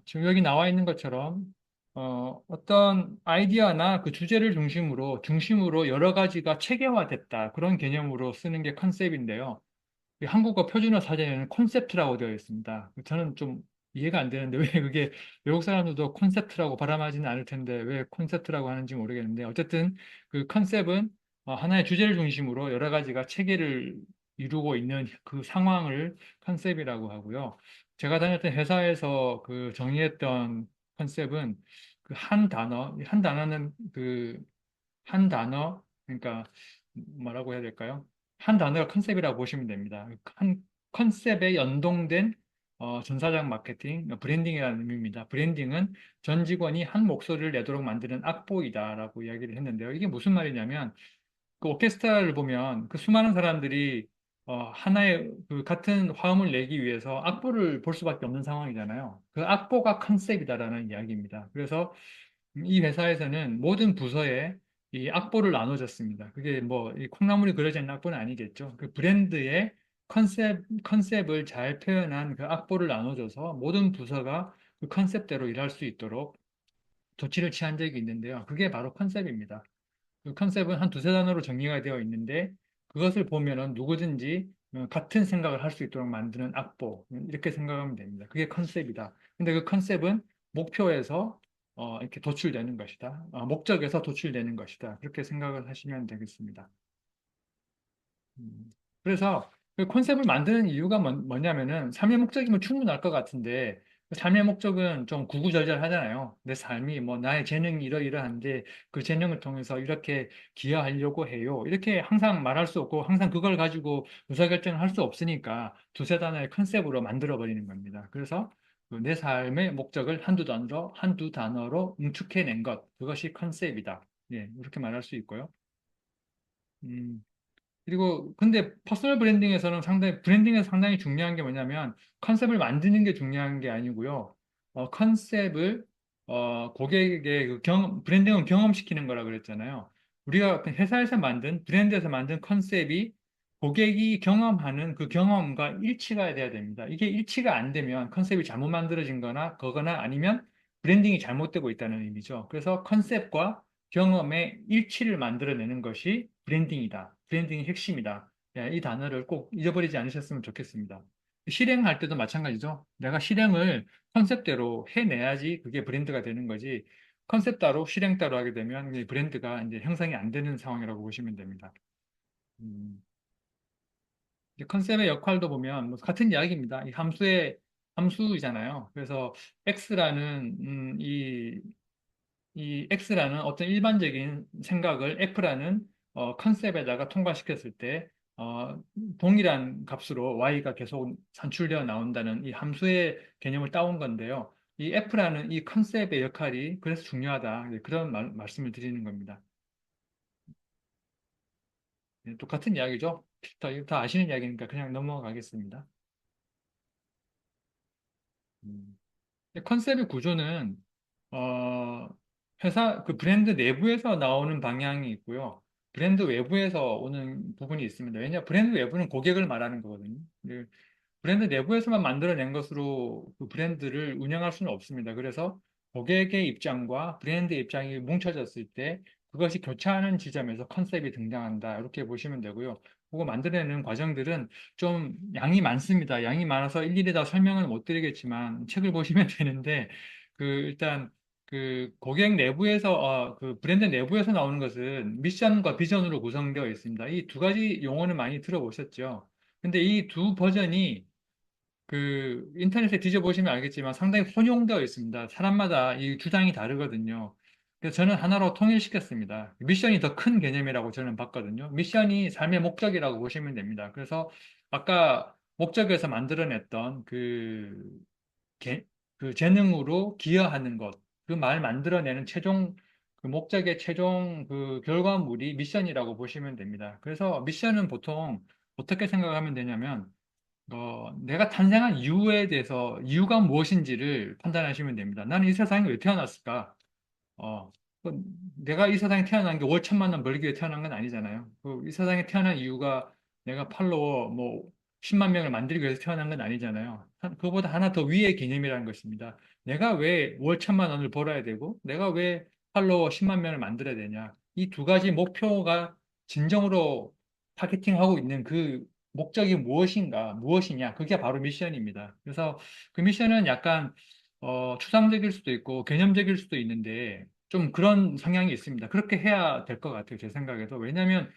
지금 여기 나와 있는 것처럼 어떤 아이디어나 그 주제를 중심으로 여러 가지가 체계화됐다. 그런 개념으로 쓰는 게 컨셉인데요. 이 한국어 표준어 사전에는 콘셉트라고 되어 있습니다. 저는 좀 이해가 안 되는데 왜 그게 외국 사람들도 콘셉트라고 발음하지는 않을 텐데 왜 콘셉트라고 하는지 모르겠는데 어쨌든 그 컨셉은 하나의 주제를 중심으로 여러 가지가 체계를 이루고 있는 그 상황을 컨셉이라고 하고요. 제가 다녔던 회사에서 그 정의했던 컨셉은 그 한 단어는 한 단어, 그러니까 뭐라고 해야 될까요? 한 단어가 컨셉이라고 보시면 됩니다. 한 컨셉에 연동된 전사장 마케팅, 브랜딩이라는 의미입니다. 브랜딩은 전 직원이 한 목소리를 내도록 만드는 악보이다라고 이야기를 했는데요. 이게 무슨 말이냐면 그 오케스트라를 보면 그 수많은 사람들이 하나의 그 같은 화음을 내기 위해서 악보를 볼 수밖에 없는 상황이잖아요. 그 악보가 컨셉이다라는 이야기입니다. 그래서 이 회사에서는 모든 부서에 이 악보를 나눠줬습니다. 그게 뭐, 이 콩나물이 그려져 있는 악보는 아니겠죠. 그 브랜드의 컨셉을 잘 표현한 그 악보를 나눠줘서 모든 부서가 그 컨셉대로 일할 수 있도록 조치를 취한 적이 있는데요. 그게 바로 컨셉입니다. 그 컨셉은 한 두세 단어로 정리가 되어 있는데 그것을 보면은 누구든지 같은 생각을 할 수 있도록 만드는 악보 이렇게 생각하면 됩니다. 그게 컨셉이다. 근데 그 컨셉은 목표에서 이렇게 도출되는 것이다. 목적에서 도출되는 것이다. 그렇게 생각을 하시면 되겠습니다. 음. 그래서 그 컨셉을 만드는 이유가 뭐냐면은 삶의 목적이면 충분할 것 같은데 그 삶의 목적은 좀 구구절절하잖아요. 내 삶이 뭐 나의 재능이 이러이러한데 그 재능을 통해서 이렇게 기여하려고 해요. 이렇게 항상 말할 수 없고 항상 그걸 가지고 의사결정을 할 수 없으니까 두세 단어의 컨셉으로 만들어 버리는 겁니다. 그래서 그내 삶의 목적을 한두 단어로 응축해낸 것 그것이 컨셉이다. 예, 이렇게 말할 수 있고요. 음. 그리고 근데 퍼스널 브랜딩에서 상당히 중요한 게 뭐냐면 컨셉을 만드는 게 중요한 게 아니고요. 컨셉을 고객에게 브랜딩은 경험시키는 거라 그랬잖아요. 우리가 어떤 회사에서 만든 브랜드에서 만든 컨셉이 고객이 경험하는 그 경험과 일치가 돼야 됩니다. 이게 일치가 안 되면 컨셉이 잘못 만들어진 거거나 아니면 브랜딩이 잘못되고 있다는 의미죠. 그래서 컨셉과 경험의 일치를 만들어내는 것이 브랜딩이다. 브랜딩의 핵심이다. 예, 이 단어를 꼭 잊어버리지 않으셨으면 좋겠습니다. 실행할 때도 마찬가지죠. 내가 실행을 컨셉대로 해내야지 그게 브랜드가 되는 거지. 컨셉 따로 실행 따로 하게 되면 이 브랜드가 이제 형성이 안 되는 상황이라고 보시면 됩니다. 음, 이제 컨셉의 역할도 보면 뭐 같은 이야기입니다. 이 함수이잖아요. 그래서 x라는 이 X라는 어떤 일반적인 생각을 F라는 컨셉에다가 통과시켰을 때 어, 동일한 값으로 y가 계속 산출되어 나온다는 이 함수의 개념을 따온 건데요. 이 f라는 이 컨셉의 역할이 그래서 중요하다. 예, 그런 말씀을 드리는 겁니다. 예, 똑같은 이야기죠. 다 아시는 이야기니까 그냥 넘어가겠습니다. 음. 컨셉의 구조는 어, 회사 그 브랜드 내부에서 나오는 방향이 있고요. 브랜드 외부에서 오는 부분이 있습니다. 왜냐, 브랜드 외부는 고객을 말하는 거거든요. 브랜드 내부에서만 만들어낸 것으로 그 브랜드를 운영할 수는 없습니다. 그래서 고객의 입장과 브랜드의 입장이 뭉쳐졌을 때 그것이 교차하는 지점에서 컨셉이 등장한다. 이렇게 보시면 되고요. 그거 만들어내는 과정들은 좀 양이 많습니다. 양이 많아서 일일이 다 설명을 못 드리겠지만 책을 보시면 되는데 일단 그 고객 내부에서 그 브랜드 내부에서 나오는 것은 미션과 비전으로 구성되어 있습니다. 이 두 가지 용어는 많이 들어보셨죠? 근데 이 두 버전이 인터넷에 뒤져보시면 알겠지만 상당히 혼용되어 있습니다. 사람마다 이 주장이 다르거든요. 그래서 저는 하나로 통일시켰습니다. 미션이 더 큰 개념이라고 저는 봤거든요. 미션이 삶의 목적이라고 보시면 됩니다. 그래서 아까 목적에서 만들어냈던 개- 그 재능으로 기여하는 것, 그 말 만들어내는 최종 그 목적의 최종 그 결과물이 미션이라고 보시면 됩니다. 그래서 미션은 보통 어떻게 생각하면 되냐면 내가 탄생한 이유에 대해서 이유가 무엇인지를 판단하시면 됩니다. 나는 이 세상에 왜 태어났을까? 어, 그 내가 이 세상에 태어난 게 월 천만 원 벌기 위해 태어난 건 아니잖아요. 이 세상에 태어난 이유가 내가 팔로워 뭐 10만 명을 만들기 위해서 태어난 건 아니잖아요. 그거보다 하나 더 위의 개념이라는 것입니다. 내가 왜 월 천만 원을 벌어야 되고 내가 왜 팔로워 10만 명을 만들어야 되냐. 이 두 가지 목표가 진정으로 타겟팅하고 있는 그 목적이 무엇이냐. 그게 바로 미션입니다. 그래서 그 미션은 약간 추상적일 수도 있고 개념적일 수도 있는데 좀 그런 성향이 있습니다. 그렇게 해야 될 것 같아요. 제 생각에도. 왜냐하면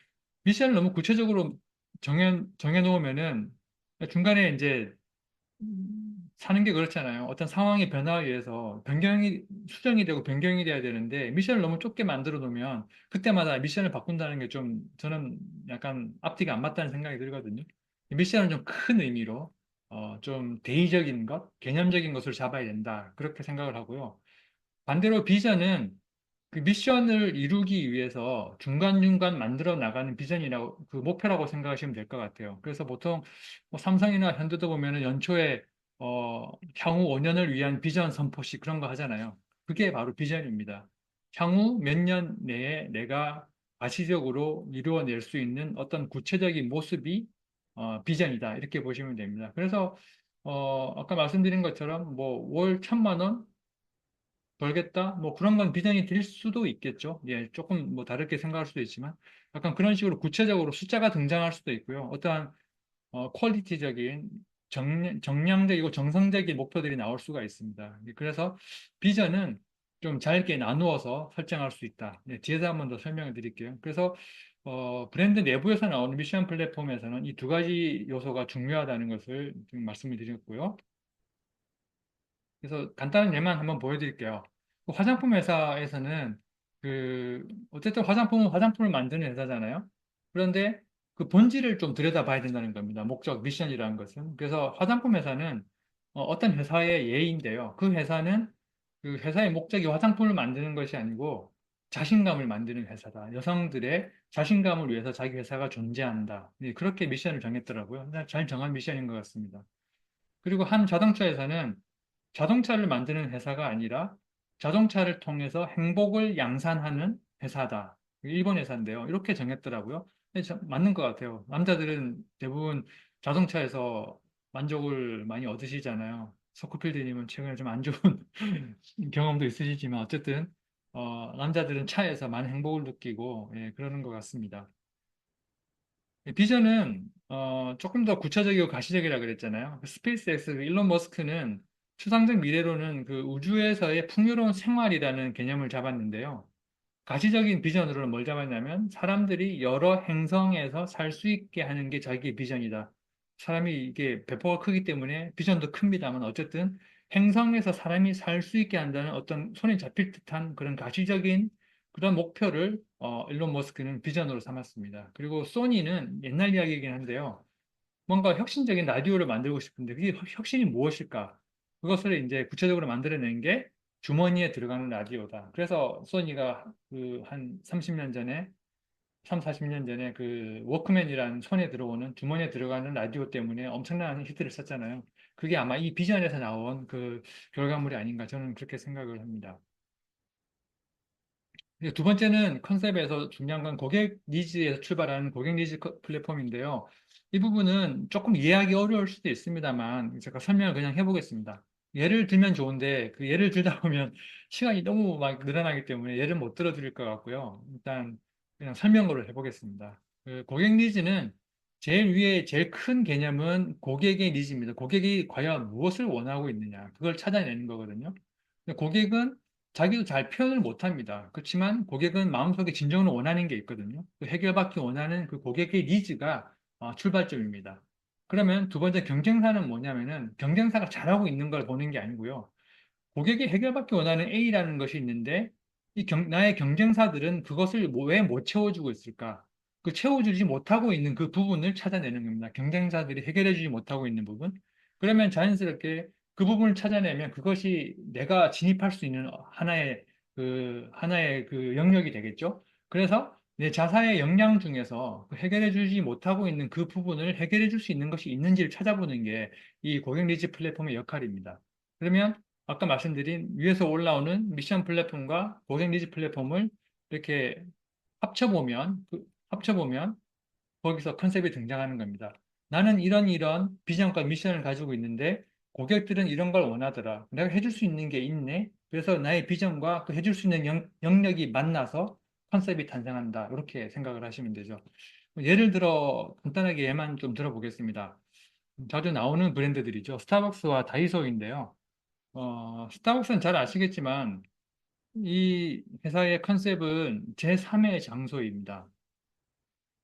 미션을 너무 구체적으로 정해놓으면은 중간에 이제 사는 게 그렇잖아요. 어떤 상황의 변화에 의해서 수정이 되고 변경이 돼야 되는데 미션을 너무 좁게 만들어 놓으면 그때마다 미션을 바꾼다는 게 좀 저는 약간 앞뒤가 안 맞다는 생각이 들거든요. 미션은 좀 큰 의미로 좀 대의적인 것, 개념적인 것을 잡아야 된다. 그렇게 생각을 하고요. 반대로 비전은 그 미션을 이루기 위해서 중간중간 만들어 나가는 비전이라고, 그 목표라고 생각하시면 될 것 같아요. 그래서 보통 뭐 삼성이나 현대도 보면은 연초에, 향후 5년을 위한 비전 선포식 그런 거 하잖아요. 그게 바로 비전입니다. 향후 몇 년 내에 내가 가시적으로 이루어낼 수 있는 어떤 구체적인 모습이, 비전이다. 이렇게 보시면 됩니다. 그래서, 아까 말씀드린 것처럼 뭐 월 천만 원 벌겠다? 뭐 그런 건 비전이 될 수도 있겠죠. 예, 조금 뭐 다르게 생각할 수도 있지만 약간 그런 식으로 구체적으로 숫자가 등장할 수도 있고요. 어떠한 퀄리티적인 정량적이고 정성적인 목표들이 나올 수가 있습니다. 예, 그래서 비전은 좀 잘게 나누어서 설정할 수 있다. 예, 뒤에서 한 번 더 설명을 드릴게요. 그래서 브랜드 내부에서 나오는 미션 플랫폼에서는 이 두 가지 요소가 중요하다는 것을 좀 말씀을 드렸고요. 그래서 간단한 예만 한번 보여드릴게요. 그 화장품 회사에서는 어쨌든 화장품은 화장품을 만드는 회사잖아요. 그런데 그 본질을 좀 들여다봐야 된다는 겁니다. 목적, 미션이라는 것은. 그래서 화장품 회사는 어떤 회사의 예인데요. 그 회사는 그 회사의 목적이 화장품을 만드는 것이 아니고 자신감을 만드는 회사다. 여성들의 자신감을 위해서 자기 회사가 존재한다. 네, 그렇게 미션을 정했더라고요. 잘 정한 미션인 것 같습니다. 그리고 한 자동차 회사는 자동차를 만드는 회사가 아니라 자동차를 통해서 행복을 양산하는 회사다. 일본 회사인데요. 이렇게 정했더라고요. 근데 맞는 것 같아요. 남자들은 대부분 자동차에서 만족을 많이 얻으시잖아요. 서쿠필드님은 최근에 좀 안 좋은 경험도 있으시지만 어쨌든 남자들은 차에서 많은 행복을 느끼고 예, 그러는 것 같습니다. 비전은 조금 더 구체적이고 가시적이라 그랬잖아요. 스페이스 X 일론 머스크는 추상적 미래로는 그 우주에서의 풍요로운 생활이라는 개념을 잡았는데요. 가시적인 비전으로는 뭘 잡았냐면 사람들이 여러 행성에서 살 수 있게 하는 게 자기의 비전이다. 사람이 이게 배포가 크기 때문에 비전도 큽니다만 어쨌든 행성에서 사람이 살 수 있게 한다는 어떤 손에 잡힐 듯한 그런 가시적인 그런 목표를 일론 머스크는 비전으로 삼았습니다. 그리고 소니는 옛날 이야기이긴 한데요. 뭔가 혁신적인 라디오를 만들고 싶은데 그게 혁신이 무엇일까? 그것을 이제 구체적으로 만들어낸 게 주머니에 들어가는 라디오다. 그래서 소니가 그 한 30년 전에 3, 40년 전에 그 워크맨이라는 손에 들어오는 주머니에 들어가는 라디오 때문에 엄청난 히트를 쳤잖아요. 그게 아마 이 비전에서 나온 그 결과물이 아닌가 저는 그렇게 생각을 합니다. 이제 두 번째는 컨셉에서 중요한 건 고객 니즈에서 출발하는 고객 니즈 플랫폼인데요. 이 부분은 조금 이해하기 어려울 수도 있습니다만 제가 설명을 그냥 해보겠습니다. 예를 들면 좋은데 그 예를 들다 보면 시간이 너무 막 늘어나기 때문에 예를 못 들어드릴 것 같고요. 일단 그냥 설명으로 해보겠습니다. 그 고객 니즈는 제일 위에 제일 큰 개념은 고객의 니즈입니다. 고객이 과연 무엇을 원하고 있느냐 그걸 찾아내는 거거든요. 근데 고객은 자기도 잘 표현을 못 합니다. 그렇지만 고객은 마음속에 진정으로 원하는 게 있거든요. 그 해결받기 원하는 그 고객의 니즈가 출발점입니다. 그러면 두 번째 경쟁사는 뭐냐면은 경쟁사가 잘하고 있는 걸 보는 게 아니고요. 고객이 해결받기 원하는 A라는 것이 있는데 나의 경쟁사들은 그것을 왜 못 채워주고 있을까? 그 채워주지 못하고 있는 그 부분을 찾아내는 겁니다. 경쟁사들이 해결해주지 못하고 있는 부분. 그러면 자연스럽게 그 부분을 찾아내면 그것이 내가 진입할 수 있는 하나의 그 영역이 되겠죠. 그래서 내 자사의 역량 중에서 그 해결해주지 못하고 있는 그 부분을 해결해줄 수 있는 것이 있는지를 찾아보는 게 이 고객 리즈 플랫폼의 역할입니다. 그러면 아까 말씀드린 위에서 올라오는 미션 플랫폼과 고객 니즈 플랫폼을 이렇게 합쳐보면 거기서 컨셉이 등장하는 겁니다. 나는 이런 비전과 미션을 가지고 있는데 고객들은 이런 걸 원하더라. 내가 해줄 수 있는 게 있네. 그래서 나의 비전과 그 해줄 수 있는 영역이 만나서 컨셉이 탄생한다. 이렇게 생각을 하시면 되죠. 예를 들어 간단하게 예만 좀 들어보겠습니다. 자주 나오는 브랜드들이죠. 스타벅스와 다이소인데요. 스타벅스는 잘 아시겠지만 이 회사의 컨셉은 제3의 장소입니다.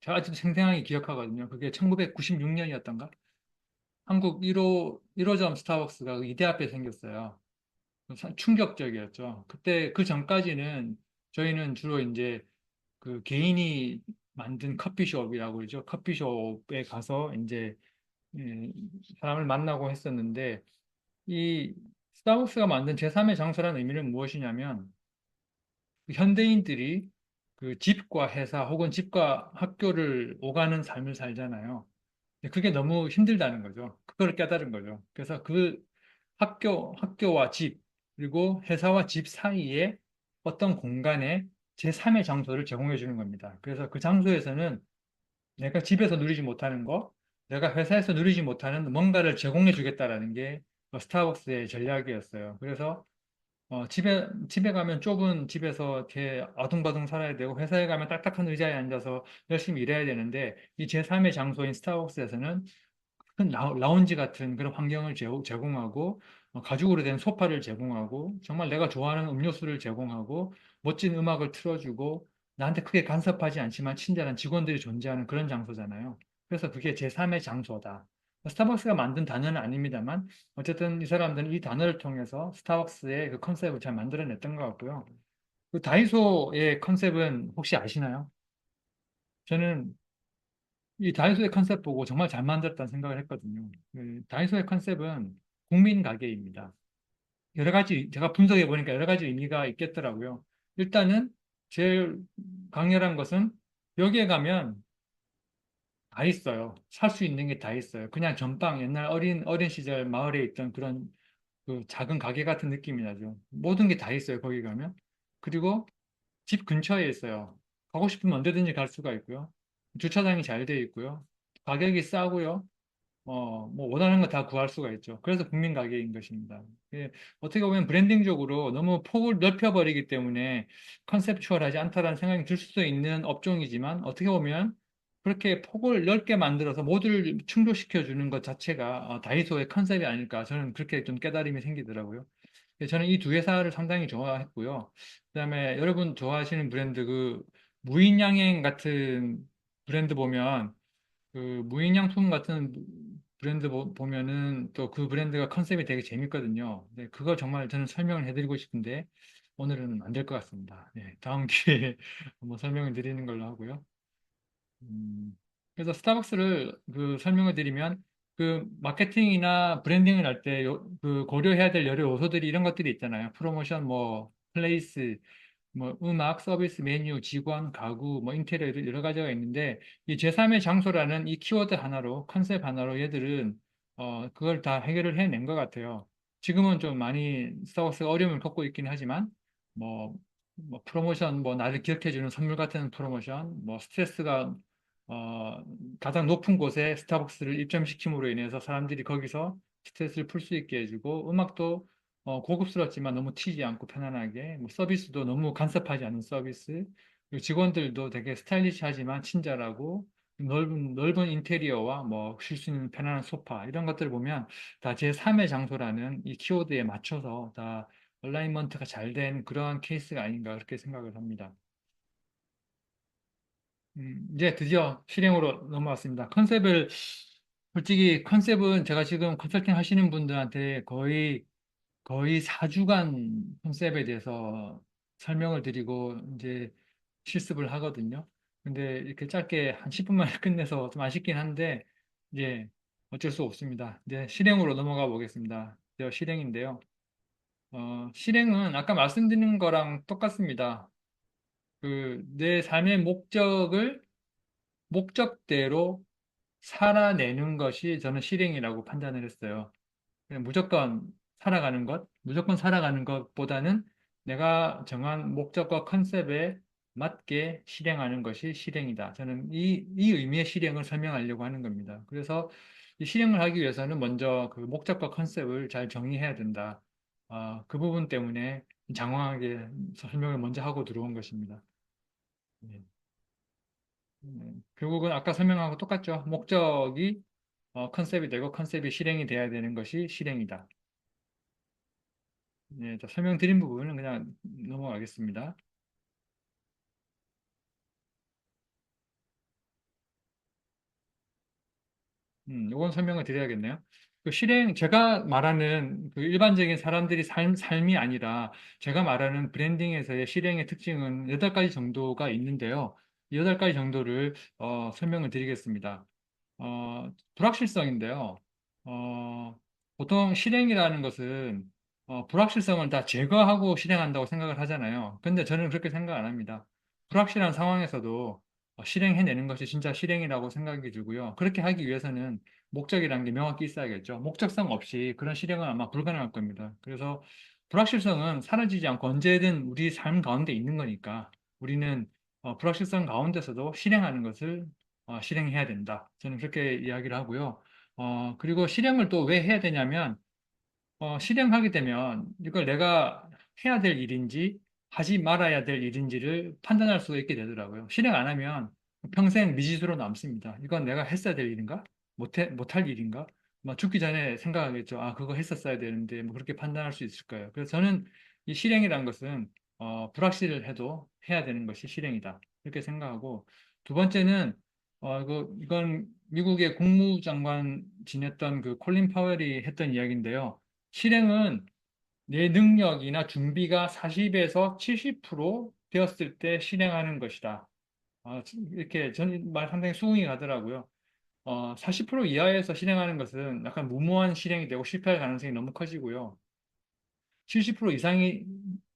제가 아직도 생생하게 기억하거든요. 그게 1996년이었던가? 한국 1호점 스타벅스가 그 이대 앞에 생겼어요. 충격적이었죠. 그때 그 전까지는 저희는 주로 이제 그 개인이 만든 커피숍이라고 그러죠. 커피숍에 가서 이제 예, 사람을 만나고 했었는데 이 스타벅스가 만든 제3의 장소라는 의미는 무엇이냐면 그 현대인들이 그 집과 회사 혹은 집과 학교를 오가는 삶을 살잖아요. 근데 그게 너무 힘들다는 거죠. 그걸 깨달은 거죠. 그래서 그 학교와 집, 그리고 회사와 집 사이에 어떤 공간에 제3의 장소를 제공해 주는 겁니다. 그래서 그 장소에서는 내가 집에서 누리지 못하는 거, 내가 회사에서 누리지 못하는 뭔가를 제공해 주겠다라는 게 스타벅스의 전략이었어요. 그래서 집에 가면 좁은 집에서 이렇게 아둥바둥 살아야 되고, 회사에 가면 딱딱한 의자에 앉아서 열심히 일해야 되는데, 이 제3의 장소인 스타벅스에서는 큰 라운지 같은 그런 환경을 제공하고, 가죽으로 된 소파를 제공하고, 정말 내가 좋아하는 음료수를 제공하고, 멋진 음악을 틀어주고, 나한테 크게 간섭하지 않지만 친절한 직원들이 존재하는 그런 장소잖아요. 그래서 그게 제3의 장소다. 스타벅스가 만든 단어는 아닙니다만, 어쨌든 이 사람들은 이 단어를 통해서 스타벅스의 그 컨셉을 잘 만들어냈던 것 같고요. 그 다이소의 컨셉은 혹시 아시나요? 저는 이 다이소의 컨셉 보고 정말 잘 만들었다는 생각을 했거든요. 그 다이소의 컨셉은 국민 가게입니다. 여러 가지, 제가 분석해 보니까 여러 가지 의미가 있겠더라고요. 일단은 제일 강렬한 것은 여기에 가면 다 있어요. 살 수 있는 게 다 있어요. 그냥 전방, 옛날 어린 시절 마을에 있던 그런 그 작은 가게 같은 느낌이 나죠. 모든 게 다 있어요, 거기 가면. 그리고 집 근처에 있어요. 가고 싶으면 언제든지 갈 수가 있고요. 주차장이 잘 돼 있고요. 가격이 싸고요. 뭐 원하는 거 다 구할 수가 있죠. 그래서 국민 가게인 것입니다. 예, 어떻게 보면 브랜딩적으로 너무 폭을 넓혀버리기 때문에 컨셉추얼하지 않다라는 생각이 들 수도 있는 업종이지만 어떻게 보면 그렇게 폭을 넓게 만들어서 모두를 충족시켜 주는 것 자체가 다이소의 컨셉이 아닐까 저는 그렇게 좀 깨달음이 생기더라고요. 예, 저는 이 두 회사를 상당히 좋아했고요. 그다음에 여러분 좋아하시는 브랜드 그 무인양행 같은 브랜드 보면 그 무인양품 같은 브랜드 보면은 또 그 브랜드가 컨셉이 되게 재밌거든요. 네, 그거 정말 저는 설명을 해드리고 싶은데 오늘은 안 될 것 같습니다. 예, 다음 기회에 한번 설명을 드리는 걸로 하고요. 그래서 스타벅스를 그 설명을 드리면 그 마케팅이나 브랜딩을 할 때 그 고려해야 될 여러 요소들이 이런 것들이 있잖아요. 프로모션, 뭐 플레이스, 뭐 음악, 서비스, 메뉴, 직원, 가구, 뭐 인테리어 여러 가지가 있는데 이 제3의 장소라는 이 키워드 하나로 컨셉 하나로 얘들은 그걸 다 해결을 해낸 것 같아요. 지금은 좀 많이 스타벅스가 어려움을 겪고 있긴 하지만 뭐, 뭐 프로모션, 뭐 나를 기억해주는 선물 같은 프로모션, 뭐 스트레스가 어, 가장 높은 곳에 스타벅스를 입점시킴으로 인해서 사람들이 거기서 스트레스를 풀 수 있게 해주고 음악도 고급스럽지만 너무 튀지 않고 편안하게 뭐 서비스도 너무 간섭하지 않은 서비스 그리고 직원들도 되게 스타일리시하지만 친절하고 넓은 인테리어와 뭐 쉴 수 있는 편안한 소파 이런 것들을 보면 다 제3의 장소라는 이 키워드에 맞춰서 다 얼라이먼트가 잘 된 그러한 케이스가 아닌가 그렇게 생각을 합니다. 이제 드디어 실행으로 넘어왔습니다. 솔직히 컨셉은 제가 지금 컨설팅 하시는 분들한테 거의 4주간 컨셉에 대해서 설명을 드리고 이제 실습을 하거든요. 근데 이렇게 짧게 한 10분 만에 끝내서 좀 아쉽긴 한데, 이제 어쩔 수 없습니다. 이제 실행으로 넘어가 보겠습니다. 이제 실행인데요. 실행은 아까 말씀드린 거랑 똑같습니다. 내 삶의 목적대로 살아내는 것이 저는 실행이라고 판단을 했어요. 그냥 무조건 살아가는 것보다는 내가 정한 목적과 컨셉에 맞게 실행하는 것이 실행이다. 저는 이 의미의 실행을 설명하려고 하는 겁니다. 그래서 이 실행을 하기 위해서는 먼저 그 목적과 컨셉을 잘 정의해야 된다. 그 부분 때문에 장황하게 설명을 먼저 하고 들어온 것입니다. 네. 결국은 아까 설명하고 똑같죠. 목적이 컨셉이 되고 컨셉이 실행이 돼야 되는 것이 실행이다. 네, 자, 설명드린 부분은 그냥 넘어가겠습니다. 요건 설명을 드려야겠네요. 제가 말하는 그 일반적인 사람들이 삶이 아니라 제가 말하는 브랜딩에서의 실행의 특징은 8가지 정도가 있는데요. 이 8가지 정도를 설명을 드리겠습니다. 불확실성인데요. 어, 보통 실행이라는 것은 불확실성을 다 제거하고 실행한다고 생각을 하잖아요. 근데 저는 그렇게 생각 안 합니다. 불확실한 상황에서도 실행해내는 것이 진짜 실행이라고 생각이 들고요. 그렇게 하기 위해서는 목적이라는 게 명확히 있어야겠죠. 목적성 없이 그런 실행은 아마 불가능할 겁니다. 그래서 불확실성은 사라지지 않고 언제든 우리 삶 가운데 있는 거니까 우리는 불확실성 가운데서도 실행하는 것을 실행해야 된다. 저는 그렇게 이야기를 하고요. 그리고 실행을 또 왜 해야 되냐면 실행하게 되면 이걸 내가 해야 될 일인지 하지 말아야 될 일인지를 판단할 수가 있게 되더라고요. 실행 안 하면 평생 미지수로 남습니다. 이건 내가 했어야 될 일인가? 못할 일인가? 막 죽기 전에 생각하겠죠. 그거 했었어야 되는데, 뭐 그렇게 판단할 수 있을 거예요. 그래서 저는 이 실행이라는 것은, 불확실을 해도 해야 되는 것이 실행이다. 이렇게 생각하고, 두 번째는, 이건 미국의 국무장관 지냈던 그 콜린 파웰이 했던 이야기인데요. 실행은 내 능력이나 준비가 40에서 70% 되었을 때 실행하는 것이다. 이렇게 전 말 상당히 수긍이 가더라고요. 40% 이하에서 실행하는 것은 약간 무모한 실행이 되고 실패할 가능성이 너무 커지고요. 70% 이상이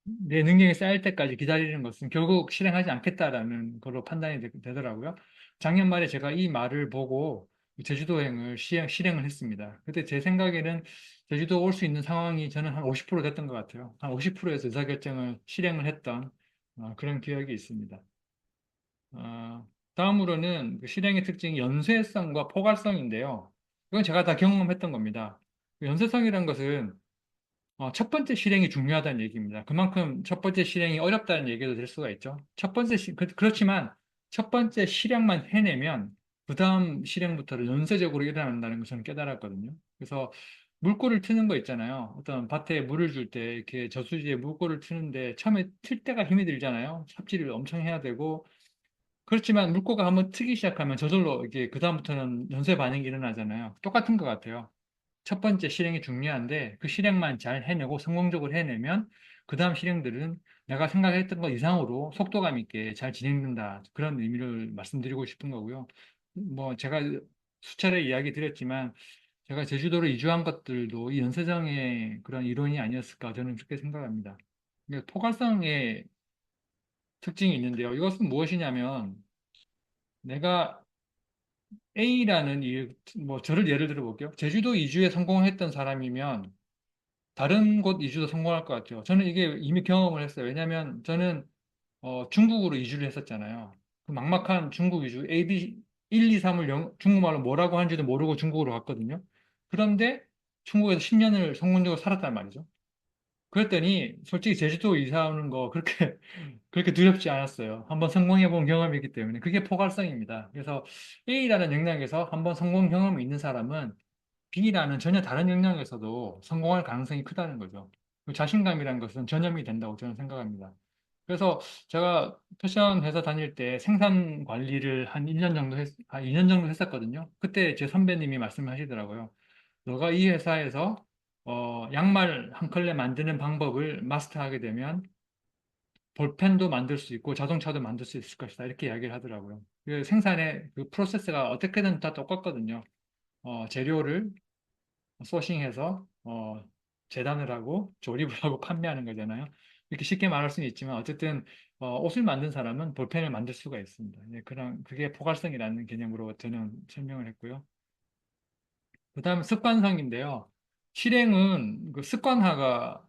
내 능력이 쌓일 때까지 기다리는 것은 결국 실행하지 않겠다라는 걸로 판단이 되더라고요. 작년 말에 제가 이 말을 보고 제주도 여행을 실행을 했습니다. 그때 제 생각에는 제주도 올 수 있는 상황이 저는 한 50% 됐던 것 같아요. 한 50%에서 의사결정을 실행을 했던 그런 기억이 있습니다. 다음으로는 그 실행의 특징이 연쇄성과 포괄성인데요. 이건 제가 다 경험했던 겁니다. 연쇄성이라는 것은 첫 번째 실행이 중요하다는 얘기입니다. 그만큼 첫 번째 실행이 어렵다는 얘기도 될 수가 있죠. 그렇지만 첫 번째 실행만 해내면 그 다음 실행부터는 연쇄적으로 일어난다는 것을 저는 깨달았거든요. 그래서 물꼬를 트는 거 있잖아요. 어떤 밭에 물을 줄 때 이렇게 저수지에 물꼬를 트는데 처음에 틀 때가 힘이 들잖아요. 삽질을 엄청 해야 되고 그렇지만 물고가 한번 트기 시작하면 저절로 이게 그다음부터는 연쇄 반응이 일어나잖아요. 똑같은 것 같아요. 첫 번째 실행이 중요한데 그 실행만 잘 해내고 성공적으로 해내면 그다음 실행들은 내가 생각했던 것 이상으로 속도감 있게 잘 진행된다. 그런 의미를 말씀드리고 싶은 거고요. 뭐 제가 수차례 이야기 드렸지만 제가 제주도로 이주한 것들도 이 연쇄정의 그런 이론이 아니었을까 저는 그렇게 생각합니다. 포괄성의 특징이 있는데요. 이것은 무엇이냐면 내가 A라는 뭐 저를 예를 들어 볼게요. 제주도 이주에 성공했던 사람이면 다른 곳 이주도 성공할 것 같아요. 저는 이게 이미 경험을 했어요. 왜냐하면 저는 중국으로 이주를 했었잖아요. 그 막막한 중국 이주 A, B 1, 2, 3을 중국말로 뭐라고 하는지도 모르고 중국으로 갔거든요. 그런데 중국에서 10년을 성공적으로 살았단 말이죠. 그랬더니 솔직히 제주도 이사 오는 거 그렇게 그렇게 두렵지 않았어요. 한번 성공해 본 경험이 있기 때문에 그게 포괄성입니다. 그래서 A라는 영역에서 한번 성공 경험이 있는 사람은 B라는 전혀 다른 영역에서도 성공할 가능성이 크다는 거죠. 그 자신감이라는 것은 전염이 된다고 저는 생각합니다. 그래서 제가 패션 회사 다닐 때 생산 관리를 한 1년 정도 2년 정도 했었거든요. 그때 제 선배님이 말씀하시더라고요. 너가 이 회사에서 양말 한 컬레 만드는 방법을 마스터하게 되면 볼펜도 만들 수 있고 자동차도 만들 수 있을 것이다. 이렇게 이야기를 하더라고요. 그 생산의 그 프로세스가 어떻게든 다 똑같거든요. 재료를 소싱해서 재단을 하고 조립을 하고 판매하는 거잖아요. 이렇게 쉽게 말할 수는 있지만 어쨌든 옷을 만든 사람은 볼펜을 만들 수가 있습니다. 예, 그런 그게 포괄성이라는 개념으로 저는 설명을 했고요. 그다음 습관성인데요. 실행은 그 습관화가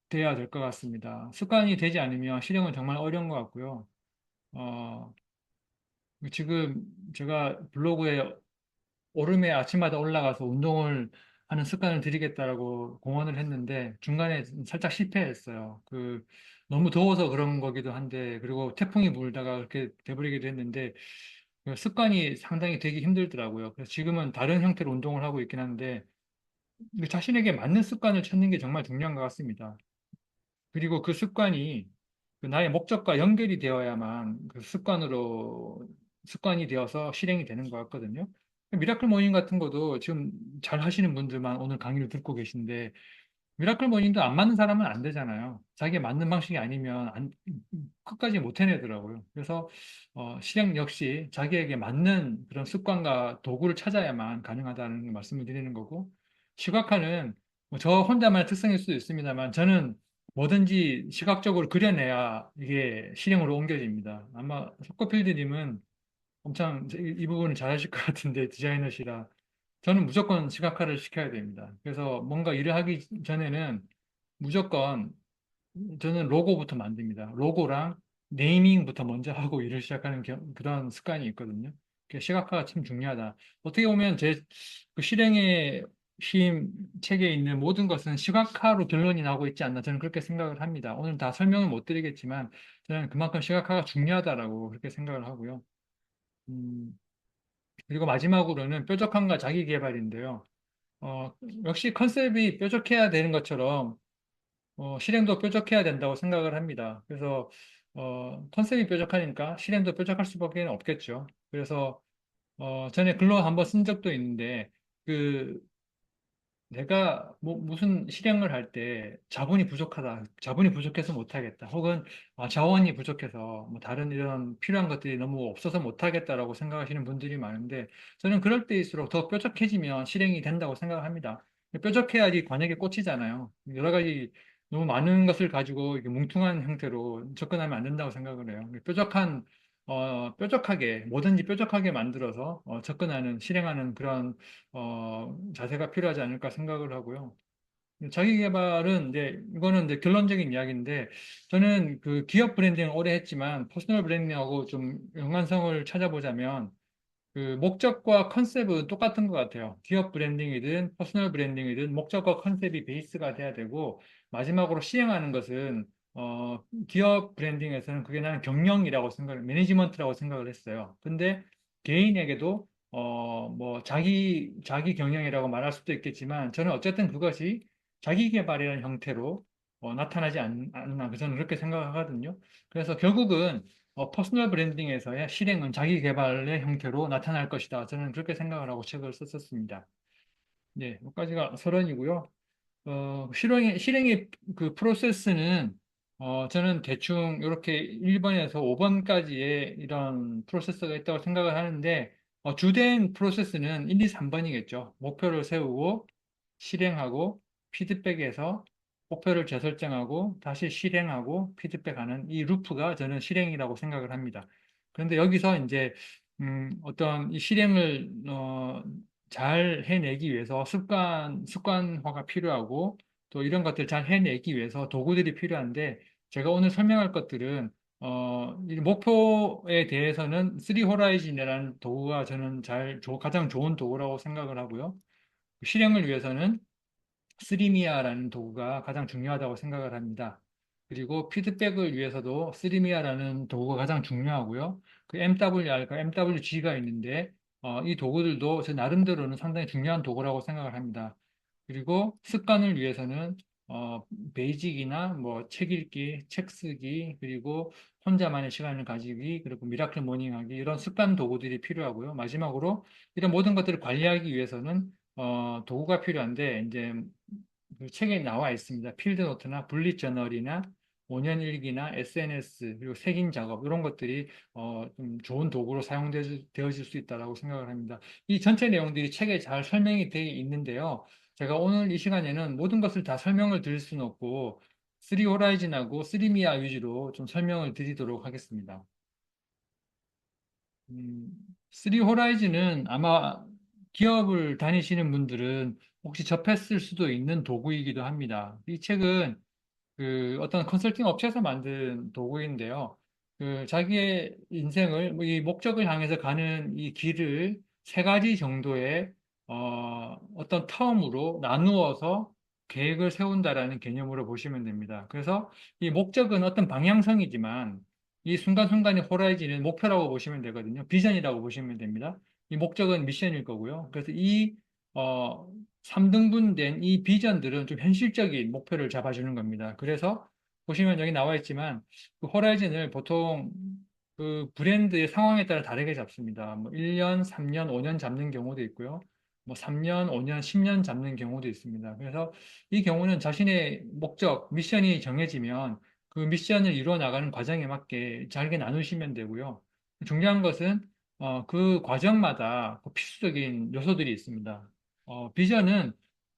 돼야 될 것 같습니다. 습관이 되지 않으면 실행은 정말 어려운 것 같고요. 어, 지금 제가 블로그에 오름에 아침마다 올라가서 운동을 하는 습관을 들이겠다라고 공언을 했는데 중간에 살짝 실패했어요. 너무 더워서 그런 거기도 한데 그리고 태풍이 불다가 그렇게 돼버리기도 했는데 그 습관이 상당히 되기 힘들더라고요. 그래서 지금은 다른 형태로 운동을 하고 있긴 한데 자신에게 맞는 습관을 찾는 게 정말 중요한 것 같습니다. 그리고 그 습관이 그 나의 목적과 연결이 되어야만 습관이 되어서 실행이 되는 것 같거든요. 미라클 모닝 같은 것도 지금 잘 하시는 분들만 오늘 강의를 듣고 계신데 미라클 모닝도 안 맞는 사람은 안 되잖아요. 자기에 맞는 방식이 아니면 끝까지 못 해내더라고요. 그래서 실행 역시 자기에게 맞는 그런 습관과 도구를 찾아야만 가능하다는 말씀을 드리는 거고 시각화는 뭐저 혼자만의 특성일 수도 있습니다만 저는 뭐든지 시각적으로 그려내야 이게 실행으로 옮겨집니다. 아마 석고필드님은 엄청 이 부분을 잘하실 것 같은데 디자이너시라 저는 무조건 시각화를 시켜야 됩니다. 그래서 뭔가 일을 하기 전에는 무조건 저는 로고부터 만듭니다. 로고랑 네이밍부터 먼저 하고 일을 시작하는 그런 습관이 있거든요. 시각화가 참 중요하다. 어떻게 보면 그 실행의 힘 책에 있는 모든 것은 시각화로 결론이 나오고 있지 않나 저는 그렇게 생각을 합니다. 오늘 다 설명을 못 드리겠지만 저는 그만큼 시각화가 중요하다라고 그렇게 생각을 하고요. 음, 그리고 마지막으로는 뾰족함과 자기 개발인데요. 어, 역시 컨셉이 뾰족해야 되는 것처럼 실행도 뾰족해야 된다고 생각을 합니다. 그래서 컨셉이 뾰족하니까 실행도 뾰족할 수밖에 없겠죠. 그래서 전에 글로 한번 쓴 적도 있는데 그 내가 뭐 무슨 실행을 할 때 자본이 부족하다, 자본이 부족해서 못하겠다, 혹은 자원이 부족해서 뭐 다른 이런 필요한 것들이 너무 없어서 못하겠다라고 생각하시는 분들이 많은데 저는 그럴 때일수록 더 뾰족해지면 실행이 된다고 생각합니다. 뾰족해야지 관역에 꽂히잖아요. 여러 가지 너무 많은 것을 가지고 이렇게 뭉퉁한 형태로 접근하면 안 된다고 생각을 해요. 뾰족하게 뭐든지 뾰족하게 만들어서 실행하는 그런 자세가 필요하지 않을까 생각을 하고요. 자기 개발은 이거는 이제 결론적인 이야기인데 저는 그 기업 브랜딩을 오래 했지만 퍼스널 브랜딩하고 좀 연관성을 찾아보자면 그 목적과 컨셉은 똑같은 것 같아요. 기업 브랜딩이든 퍼스널 브랜딩이든 목적과 컨셉이 베이스가 돼야 되고 마지막으로 시행하는 것은 기업 브랜딩에서는 그게 나는 경영이라고 매니지먼트라고 생각을 했어요. 근데 개인에게도 뭐 자기 경영이라고 말할 수도 있겠지만 저는 어쨌든 그것이 자기 개발이라는 형태로 나타나지 않나 저는 그렇게 생각하거든요. 그래서 결국은 퍼스널 브랜딩에서의 실행은 자기 개발의 형태로 나타날 것이다. 저는 그렇게 생각을 하고 책을 썼었습니다. 네, 여기까지가 서론이고요. 실행의 그 프로세스는, 저는 대충 이렇게 1번에서 5번까지의 이런 프로세스가 있다고 생각을 하는데, 주된 프로세스는 1, 2, 3번이겠죠. 목표를 세우고, 실행하고, 피드백해서 목표를 재설정하고, 다시 실행하고, 피드백하는 이 루프가 저는 실행이라고 생각을 합니다. 그런데 여기서 이제, 어떤 이 실행을, 잘 해내기 위해서 습관화가 필요하고 또 이런 것들 잘 해내기 위해서 도구들이 필요한데 제가 오늘 설명할 것들은 이 목표에 대해서는 3호라이즌이라는 도구가 저는 가장 좋은 도구라고 생각을 하고요. 실행을 위해서는 스리미아라는 도구가 가장 중요하다고 생각을 합니다. 그리고 피드백을 위해서도 스리미아라는 도구가 가장 중요하고요. 그 MWR과 MWG가 있는데 이 도구들도 제 나름대로는 상당히 중요한 도구라고 생각을 합니다. 그리고 습관을 위해서는 어, 베이직이나 뭐 책 읽기, 책 쓰기, 그리고 혼자만의 시간을 가지기, 그리고 미라클 모닝하기 이런 습관 도구들이 필요하고요. 마지막으로 이런 모든 것들을 관리하기 위해서는 도구가 필요한데 이제 그 책에 나와 있습니다. 필드노트나 분리 저널이나 5년 일기나 SNS 그리고 색인 작업 이런 것들이 좀 좋은 도구로 사용되어질 수 있다고 생각을 합니다. 이 전체 내용들이 책에 잘 설명이 되어 있는데요. 제가 오늘 이 시간에는 모든 것을 다 설명을 드릴 수는 없고 3호라이즌하고 3미아 위주로 좀 설명을 드리도록 하겠습니다. 음, 3호라이즌은 아마 기업을 다니시는 분들은 혹시 접했을 수도 있는 도구이기도 합니다. 이 책은 그 어떤 컨설팅 업체에서 만든 도구인데요. 그 자기의 인생을 뭐이 목적을 향해서 가는 이 길을 세 가지 정도의 어떤 텀으로 나누어서 계획을 세운다라는 개념으로 보시면 됩니다. 그래서 이 목적은 어떤 방향성이지만 이 순간순간의 호라이즌은 목표라고 보시면 되거든요. 비전이라고 보시면 됩니다. 이 목적은 미션일 거고요. 그래서 이 어, 3등분된 이 비전들은 좀 현실적인 목표를 잡아주는 겁니다. 그래서 보시면 여기 나와 있지만 그 호라이즌을 보통 그 브랜드의 상황에 따라 다르게 잡습니다. 뭐 1년, 3년, 5년 잡는 경우도 있고요. 뭐 3년, 5년, 10년 잡는 경우도 있습니다. 그래서 이 경우는 자신의 목적, 미션이 정해지면 그 미션을 이루어 나가는 과정에 맞게 잘게 나누시면 되고요. 중요한 것은 그 과정마다 그 필수적인 요소들이 있습니다. 비전은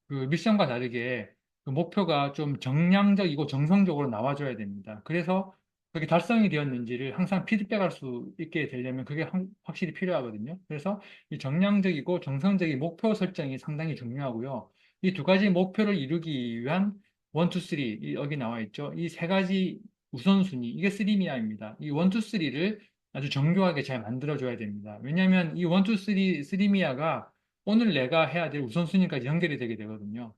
그 미션과 다르게 그 목표가 좀 정량적이고 정성적으로 나와줘야 됩니다. 그래서 그게 달성이 되었는지를 항상 피드백할 수 있게 되려면 그게 확실히 필요하거든요. 그래서 이 정량적이고 정성적인 목표 설정이 상당히 중요하고요. 이 두 가지 목표를 이루기 위한 원, 투, 쓰리 여기 나와 있죠. 이 세 가지 우선순위 이게 쓰리미아입니다. 이 원, 투, 쓰리를 아주 정교하게 잘 만들어줘야 됩니다. 왜냐하면 이 원, 투, 쓰리, 쓰리미아가 오늘 내가 해야 될 우선순위까지 연결이 되게 되거든요.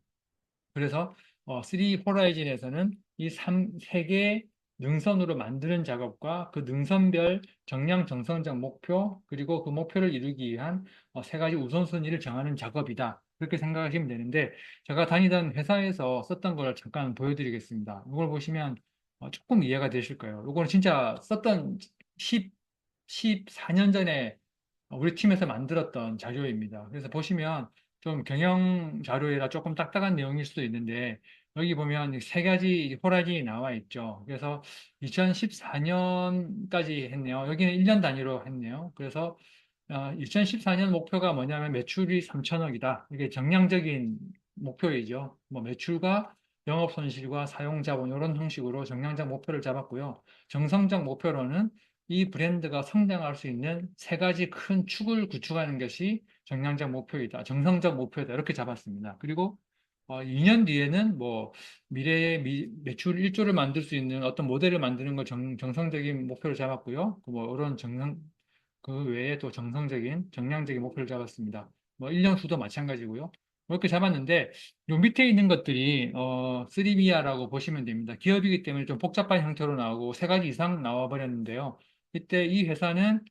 그래서 3 호라이즌에서는 이 3개의 능선으로 만드는 작업과 그 능선별 정량 정성적 목표 그리고 그 목표를 이루기 위한 세 가지 우선순위를 정하는 작업이다. 그렇게 생각하시면 되는데 제가 다니던 회사에서 썼던 걸 잠깐 보여드리겠습니다. 이걸 보시면 조금 이해가 되실 거예요. 이거는 진짜 썼던 14년 전에 우리 팀에서 만들었던 자료입니다. 그래서 보시면 좀 경영 자료에다 조금 딱딱한 내용일 수도 있는데 여기 보면 세 가지 호라이즌이 나와 있죠. 그래서 2014년까지 했네요. 여기는 1년 단위로 했네요. 그래서 2014년 목표가 뭐냐면 매출이 3천억이다. 이게 정량적인 목표이죠. 뭐 매출과 영업 손실과 사용 자본 이런 형식으로 정량적 목표를 잡았고요. 정성적 목표로는 이 브랜드가 성장할 수 있는 세 가지 큰 축을 구축하는 것이 정량적 목표이다. 정성적 목표이다. 이렇게 잡았습니다. 그리고 2년 뒤에는 뭐 미래의 매출 1조를 만들 수 있는 어떤 모델을 만드는 걸 정성적인 목표로 잡았고요. 그뭐 이런 그 외에 또 정성적인 정량적인 목표를 잡았습니다. 뭐 1년 후도 마찬가지고요. 뭐 이렇게 잡았는데 요 밑에 있는 것들이 3B야라고 보시면 됩니다. 기업이기 때문에 좀 복잡한 형태로 나오고 세 가지 이상 나와 버렸는데요. 이때 이 회사는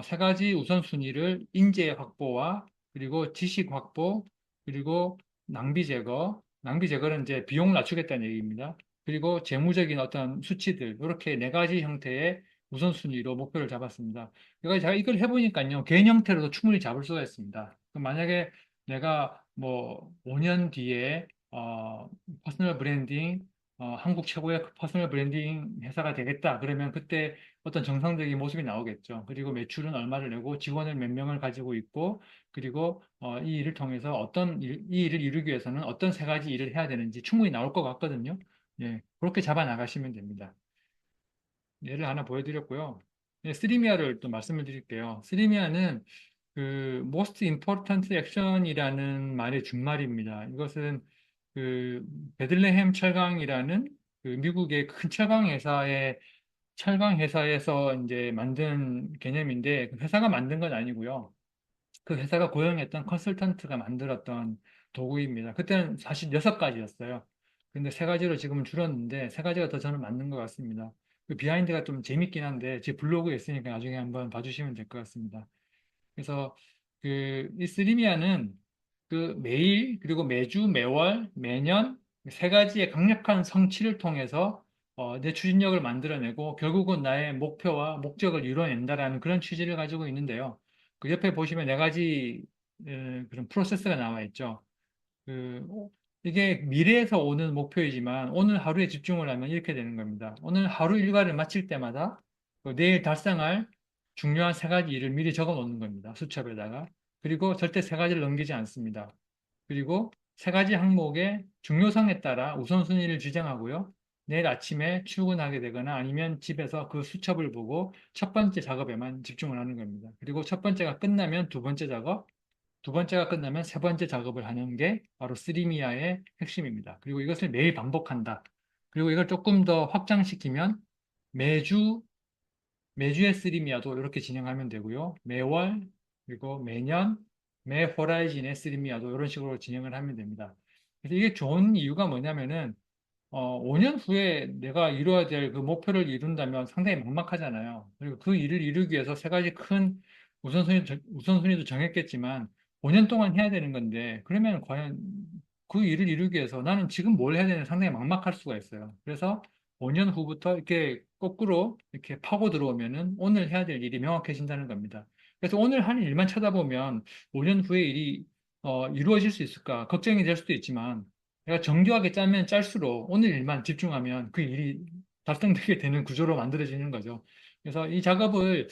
세 가지 우선순위를 인재 확보와 그리고 지식 확보 그리고 낭비 제거는 이제 비용 낮추겠다는 얘기입니다. 그리고 재무적인 어떤 수치들 이렇게 네 가지 형태의 우선순위로 목표를 잡았습니다. 제가 이걸 해보니까요, 개인 형태로도 충분히 잡을 수가 있습니다. 그럼 만약에 내가 뭐 5년 뒤에 어, 퍼스널 브랜딩, 한국 최고의 퍼스널 브랜딩 회사가 되겠다. 그러면 그때 어떤 정상적인 모습이 나오겠죠. 그리고 매출은 얼마를 내고 직원을 몇 명을 가지고 있고, 그리고 이 일을 통해서 이 일을 이루기 위해서는 어떤 세 가지 일을 해야 되는지 충분히 나올 것 같거든요. 예, 그렇게 잡아 나가시면 됩니다. 예를 하나 보여드렸고요. 네, 스리미아를 또 말씀을 드릴게요. 스리미아는 그 most important action이라는 말의 준말입니다. 이것은 그 베들레헴 철강이라는 그 미국의 큰 철강 회사에서 이제 만든 개념인데 그 회사가 만든 건 아니고요. 그 회사가 고용했던 컨설턴트가 만들었던 도구입니다. 그때는 사실 여섯 가지였어요. 근데 세 가지로 지금은 줄었는데 세 가지가 더 저는 맞는 것 같습니다. 그 비하인드가 좀 재밌긴 한데 제 블로그에 있으니까 나중에 한번 봐주시면 될 것 같습니다. 그래서 그 이 스리미아는 그 매일 그리고 매주 매월 매년 세 가지의 강력한 성취를 통해서 내 추진력을 만들어내고 결국은 나의 목표와 목적을 이뤄낸다라는 그런 취지를 가지고 있는데요. 그 옆에 보시면 네 가지 그런 프로세스가 나와 있죠. 그 이게 미래에서 오는 목표이지만 오늘 하루에 집중을 하면 이렇게 되는 겁니다. 오늘 하루 일과를 마칠 때마다 그 내일 달성할 중요한 세 가지 일을 미리 적어 놓는 겁니다. 수첩에다가. 그리고 절대 세 가지를 넘기지 않습니다. 그리고 세 가지 항목의 중요성에 따라 우선순위를 지정하고요. 내일 아침에 출근하게 되거나 아니면 집에서 그 수첩을 보고 첫 번째 작업에만 집중을 하는 겁니다. 그리고 첫 번째가 끝나면 두 번째 작업, 두 번째가 끝나면 세 번째 작업을 하는 게 바로 스리미아의 핵심입니다. 그리고 이것을 매일 반복한다. 그리고 이걸 조금 더 확장시키면 매주, 매주의 스리미아도 이렇게 진행하면 되고요. 매월, 그리고 매년, 매 호라이즌의 스리미아도 이런 식으로 진행을 하면 됩니다. 그래서 이게 좋은 이유가 뭐냐면은 5년 후에 내가 이루어야 될 그 목표를 이룬다면 상당히 막막하잖아요. 그리고 그 일을 이루기 위해서 세 가지 큰 우선순위도 정했겠지만 5년 동안 해야 되는 건데 그러면 과연 그 일을 이루기 위해서 나는 지금 뭘 해야 되는 상당히 막막할 수가 있어요. 그래서 5년 후부터 이렇게 거꾸로 이렇게 파고 들어오면은 오늘 해야 될 일이 명확해진다는 겁니다. 그래서 오늘 하는 일만 쳐다보면 5년 후에 일이 이루어질 수 있을까 걱정이 될 수도 있지만 내가 정교하게 짜면 짤수록 오늘 일만 집중하면 그 일이 달성되게 되는 구조로 만들어지는 거죠. 그래서 이 작업을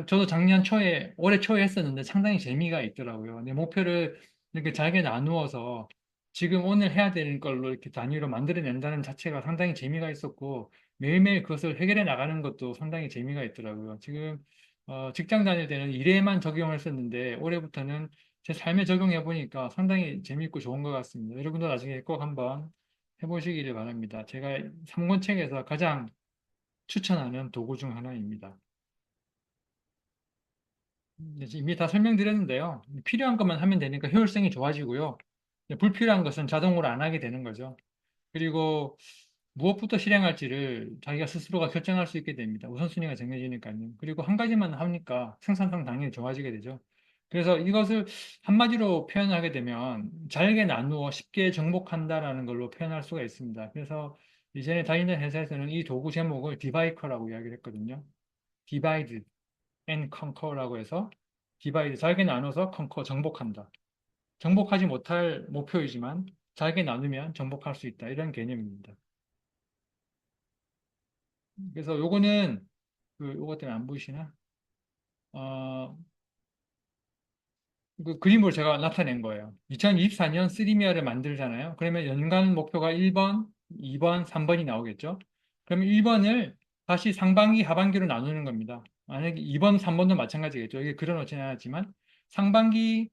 저도 작년 초에, 올해 초에 했었는데 상당히 재미가 있더라고요. 내 목표를 이렇게 잘게 나누어서 지금 오늘 해야 되는 걸로 이렇게 단위로 만들어낸다는 자체가 상당히 재미가 있었고 매일매일 그것을 해결해 나가는 것도 상당히 재미가 있더라고요. 지금 직장 다닐 때는 일에만 적용을 했었는데 올해부터는 제 삶에 적용해 보니까 상당히 재밌고 좋은 것 같습니다. 여러분도 나중에 꼭 한번 해보시기를 바랍니다. 제가 삼권책에서 가장 추천하는 도구 중 하나입니다. 이미 다 설명드렸는데요. 필요한 것만 하면 되니까 효율성이 좋아지고요. 불필요한 것은 자동으로 안 하게 되는 거죠. 그리고 무엇부터 실행할지를 자기가 스스로가 결정할 수 있게 됩니다. 우선순위가 정해지니까요. 그리고 한 가지만 하니까 생산성 당연히 좋아지게 되죠. 그래서 이것을 한마디로 표현하게 되면 잘게 나누어 쉽게 정복한다라는 걸로 표현할 수가 있습니다. 그래서 이전에 다니던 회사에서는 이 도구 제목을 디바이커라고 이야기를 했거든요. 디바이드 앤 컨커라고 해서 디바이드 잘게 나눠서 컨커 정복한다. 정복하지 못할 목표이지만 잘게 나누면 정복할 수 있다. 이런 개념입니다. 그래서 요거는 요거 때문에 안 보이시나? 어, 그 그림으로 제가 나타낸 거예요. 2024년 스리미아를 만들잖아요. 그러면 연간 목표가 1번, 2번, 3번이 나오겠죠? 그러면 1번을 다시 상반기, 하반기로 나누는 겁니다. 만약에 2번, 3번도 마찬가지겠죠. 이게 그려놓지는 않았지만 상반기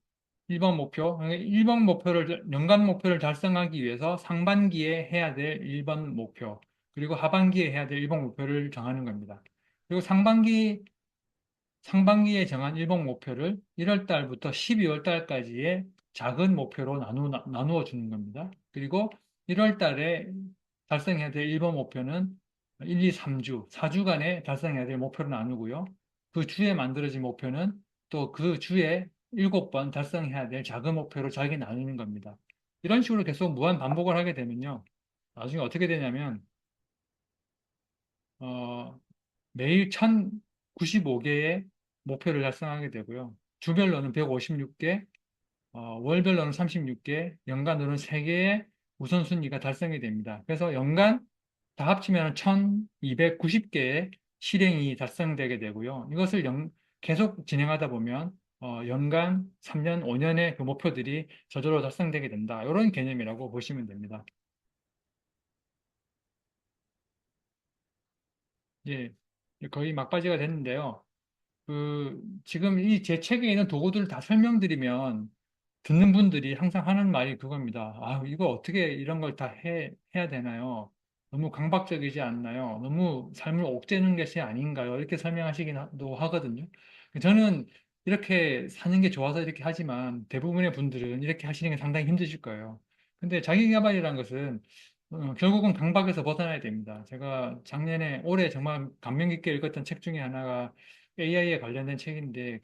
1번 목표, 그러니까 1번 목표를, 연간 목표를 달성하기 위해서 상반기에 해야 될 1번 목표, 그리고 하반기에 해야 될 1번 목표를 정하는 겁니다. 그리고 상반기에 정한 일본 목표를 1월 달부터 12월 달까지의 작은 목표로 나누어 주는 겁니다. 그리고 1월 달에 달성해야 될 일본 목표는 1, 2, 3주, 4주간에 달성해야 될 목표로 나누고요. 그 주에 만들어진 목표는 또 그 주에 7번 달성해야 될 작은 목표로 잘게 나누는 겁니다. 이런 식으로 계속 무한 반복을 하게 되면요. 나중에 어떻게 되냐면, 어, 매일 1095개의 목표를 달성하게 되고요. 주별로는 156개, 월별로는 36개, 연간으로는 3개의 우선순위가 달성이 됩니다. 그래서 연간 다 합치면 1290개의 실행이 달성되게 되고요. 이것을 계속 진행하다 보면 연간 3년, 5년의 그 목표들이 저절로 달성되게 된다. 이런 개념이라고 보시면 됩니다. 예, 거의 막바지가 됐는데요. 지금 이 제 책에 있는 도구들을 다 설명드리면 듣는 분들이 항상 하는 말이 그겁니다. 아, 이거 어떻게 이런 걸 다 해야 되나요? 너무 강박적이지 않나요? 너무 삶을 옥죄는 것이 아닌가요? 이렇게 설명하시기도 하거든요. 저는 이렇게 사는 게 좋아서 이렇게 하지만 대부분의 분들은 이렇게 하시는 게 상당히 힘드실 거예요. 근데 자기계발이라는 것은 결국은 강박에서 벗어나야 됩니다. 제가 작년에 올해 정말 감명 깊게 읽었던 책 중에 하나가 AI에 관련된 책인데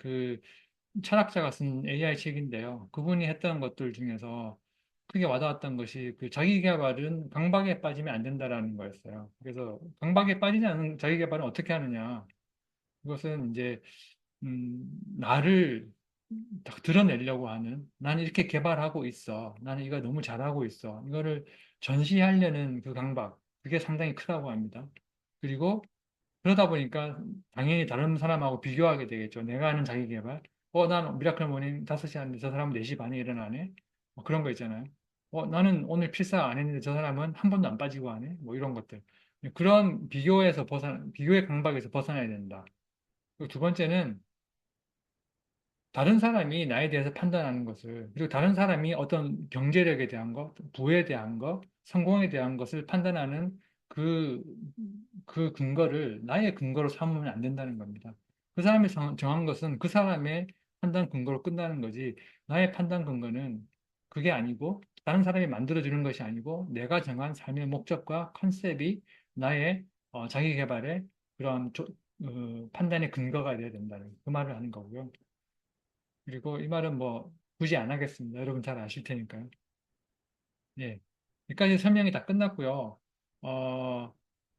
철학자가 쓴 AI 책인데요. 그분이 했던 것들 중에서 크게 와닿았던 것이 그 자기 개발은 강박에 빠지면 안 된다라는 거였어요. 그래서 강박에 빠지지 않은 자기 개발은 어떻게 하느냐? 그것은 이제 나를 딱 드러내려고 하는 나는 이렇게 개발하고 있어. 나는 이거 너무 잘하고 있어. 이거를 전시하려는 그 강박 그게 상당히 크다고 합니다. 그리고 그러다 보니까 당연히 다른 사람하고 비교하게 되겠죠. 내가 하는 자기 개발. 난 미라클 모닝 5시 하는데 저 사람은 4시 반에 일어나네. 뭐 그런 거 있잖아요. 나는 오늘 필사 안 했는데 저 사람은 한 번도 안 빠지고 하네. 뭐 이런 것들. 그런 비교의 강박에서 벗어나야 된다. 그리고 두 번째는 다른 사람이 나에 대해서 판단하는 것을, 그리고 다른 사람이 어떤 경제력에 대한 것, 부에 대한 것, 성공에 대한 것을 판단하는 그, 그 근거를 나의 근거로 삼으면 안 된다는 겁니다. 그 사람이 정한 것은 그 사람의 판단 근거로 끝나는 거지, 나의 판단 근거는 그게 아니고, 다른 사람이 만들어주는 것이 아니고, 내가 정한 삶의 목적과 컨셉이 나의 자기 개발의 그런 판단의 근거가 되어야 된다는 그 말을 하는 거고요. 그리고 이 말은 뭐 굳이 안 하겠습니다. 여러분 잘 아실 테니까요. 예. 여기까지 설명이 다 끝났고요.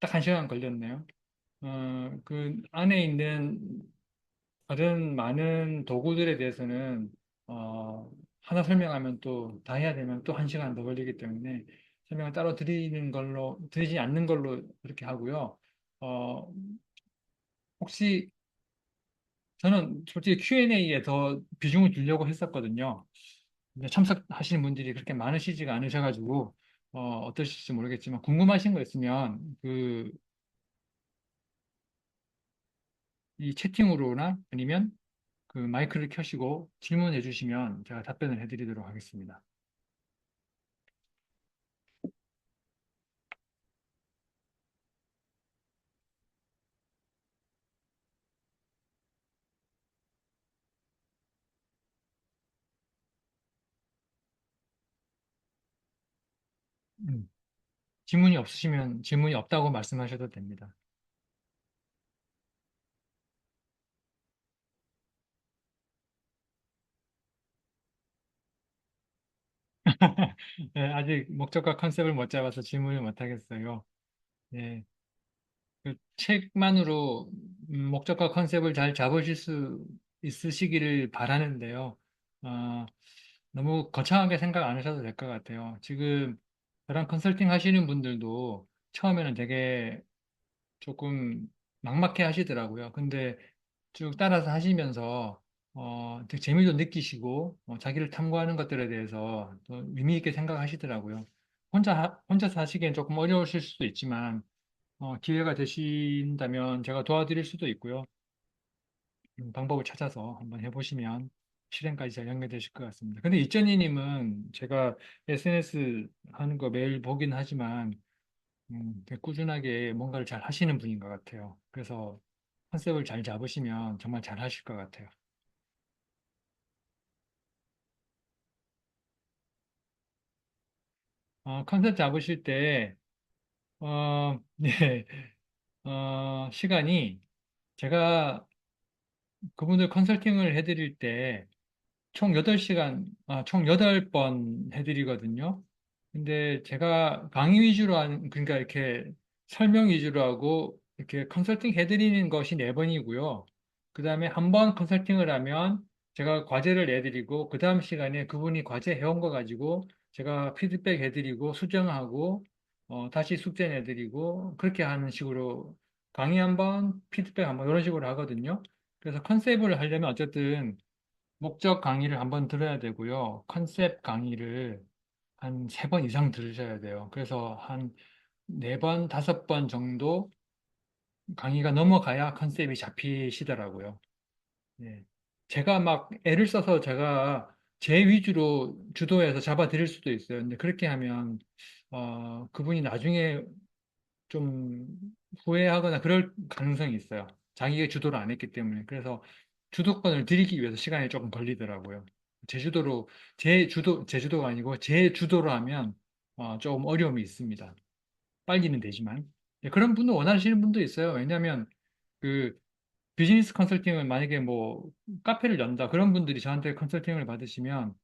딱 1시간 걸렸네요. 그 안에 있는 다른 많은 도구들에 대해서는 하나 설명하면 또 다 해야 되면 또 1시간 더 걸리기 때문에 설명을 따로 드리지 않는 걸로 그렇게 하고요. 어, 혹시 저는 솔직히 Q&A에 더 비중을 두려고 했었거든요. 근데 참석하시는 분들이 그렇게 많으시지가 않으셔가지고, 어떠실지 모르겠지만, 궁금하신 거 있으면, 이 채팅으로나 아니면 그 마이크를 켜시고 질문해 주시면 제가 답변을 해드리도록 하겠습니다. 음, 질문이 없다고 말씀하셔도 됩니다. 네, 아직 목적과 컨셉을 못 잡아서 질문을 못 하겠어요. 네. 그 책만으로 목적과 컨셉을 잘 잡으실 수 있으시기를 바라는데요. 어, 너무 거창하게 생각 안 하셔도 될 것 같아요. 지금 저랑 컨설팅 하시는 분들도 처음에는 되게 조금 막막해 하시더라고요. 근데 쭉 따라서 하시면서 되게 재미도 느끼시고 자기를 탐구하는 것들에 대해서 또 의미 있게 생각하시더라고요. 혼자서 하시기엔 조금 어려우실 수도 있지만 기회가 되신다면 제가 도와드릴 수도 있고요. 방법을 찾아서 한번 해보시면 실행까지 잘 연결되실 것 같습니다. 근데 이전희님은 제가 SNS 하는 거 매일 보긴 하지만 되게 꾸준하게 뭔가를 잘 하시는 분인 것 같아요. 그래서 컨셉을 잘 잡으시면 정말 잘 하실 것 같아요. 컨셉 잡으실 때, 네, 시간이 제가 그분들 컨설팅을 해드릴 때 총 8시간, 총 8번 해드리거든요. 근데 제가 강의 위주로 그러니까 이렇게 설명 위주로 하고, 이렇게 컨설팅 해드리는 것이 4번이고요. 그 다음에 한 번 컨설팅을 하면 제가 과제를 내드리고, 그 다음 시간에 그분이 과제 해온 거 가지고 제가 피드백 해드리고 수정하고 다시 숙제 내드리고 그렇게 하는 식으로 강의 한 번, 피드백 한 번 이런 식으로 하거든요. 그래서 컨셉을 하려면 어쨌든 목적 강의를 한 번 들어야 되고요. 컨셉 강의를 한 세 번 이상 들으셔야 돼요. 그래서 한 네 번, 다섯 번 정도 강의가 넘어가야 컨셉이 잡히시더라고요. 예. 제가 막 애를 써서 제가 제 위주로 주도해서 잡아드릴 수도 있어요. 근데 그렇게 하면, 그분이 나중에 좀 후회하거나 그럴 가능성이 있어요. 자기가 주도를 안 했기 때문에. 그래서 주도권을 드리기 위해서 시간이 조금 걸리더라고요. 제주도가 아니고 제 주도로 하면, 조금 어려움이 있습니다. 빨리는 되지만. 예, 그런 분도 원하시는 분도 있어요. 왜냐하면, 그 비즈니스 컨설팅을 만약에 뭐 카페를 연다 그런 분들이 저한테 컨설팅을 받으시면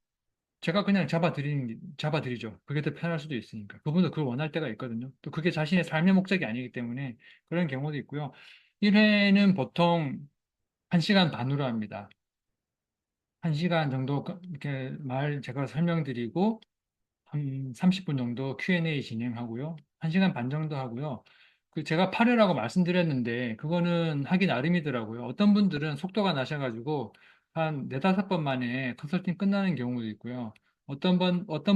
제가 그냥 잡아드리죠. 그게 더 편할 수도 있으니까. 그분도 그걸 원할 때가 있거든요. 또 그게 자신의 삶의 목적이 아니기 때문에 그런 경우도 있고요. 1회는 보통 1시간 반으로 합니다. 1시간 정도 이렇게 말 제가 설명드리고 한 30분 정도 Q&A 진행하고요. 1시간 반 정도 하고요. 그 제가 8회라고 말씀드렸는데 그거는 하기 나름이더라고요. 어떤 분들은 속도가 나셔가지고 한 네다섯 번 만에 컨설팅 끝나는 경우도 있고요. 어떤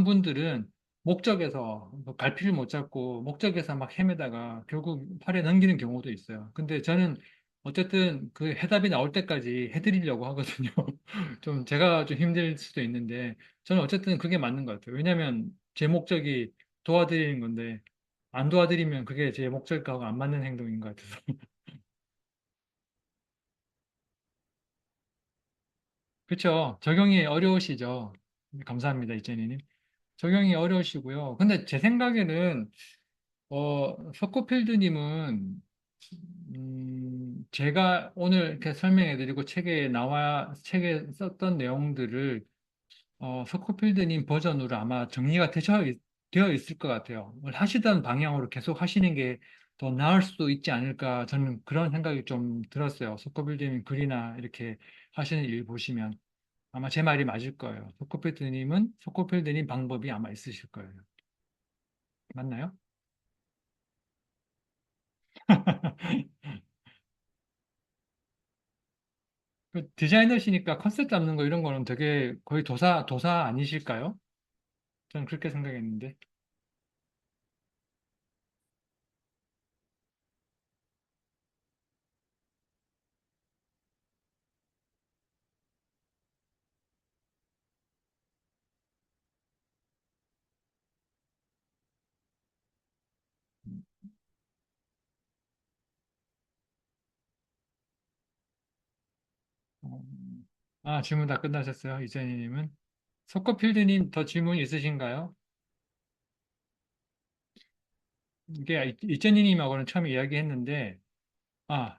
분들은 목적에서 뭐 갈피를 못 잡고 목적에서 막 헤매다가 결국 8회 넘기는 경우도 있어요. 근데 저는 어쨌든 그 해답이 나올 때까지 해드리려고 하거든요. 좀 제가 좀 힘들 수도 있는데 저는 어쨌든 그게 맞는 것 같아요. 왜냐하면 제 목적이 도와드리는 건데 안 도와드리면 그게 제 목적하고 안 맞는 행동인 것 같아서. 그렇죠. 적용이 어려우시죠. 감사합니다, 이재니님. 적용이 어려우시고요. 근데 제 생각에는 서코필드님은 제가 오늘 이렇게 설명해드리고 책에 썼던 내용들을 서코필드님 버전으로 아마 되어 있을 것 같아요. 하시던 방향으로 계속 하시는 게 더 나을 수도 있지 않을까 저는 그런 생각이 좀 들었어요. 서코필드님 글이나 이렇게 하시는 일 보시면 아마 제 말이 맞을 거예요. 서코필드님 방법이 아마 있으실 거예요. 맞나요? 그 디자이너시니까 컨셉 잡는 거 이런 거는 되게 거의 도사 아니실까요? 저는 그렇게 생각했는데. 어, 질문 다 끝나셨어요, 이재희님은? 서커필드님 더 질문 있으신가요? 이게 이재희님하고는 처음에 이야기했는데,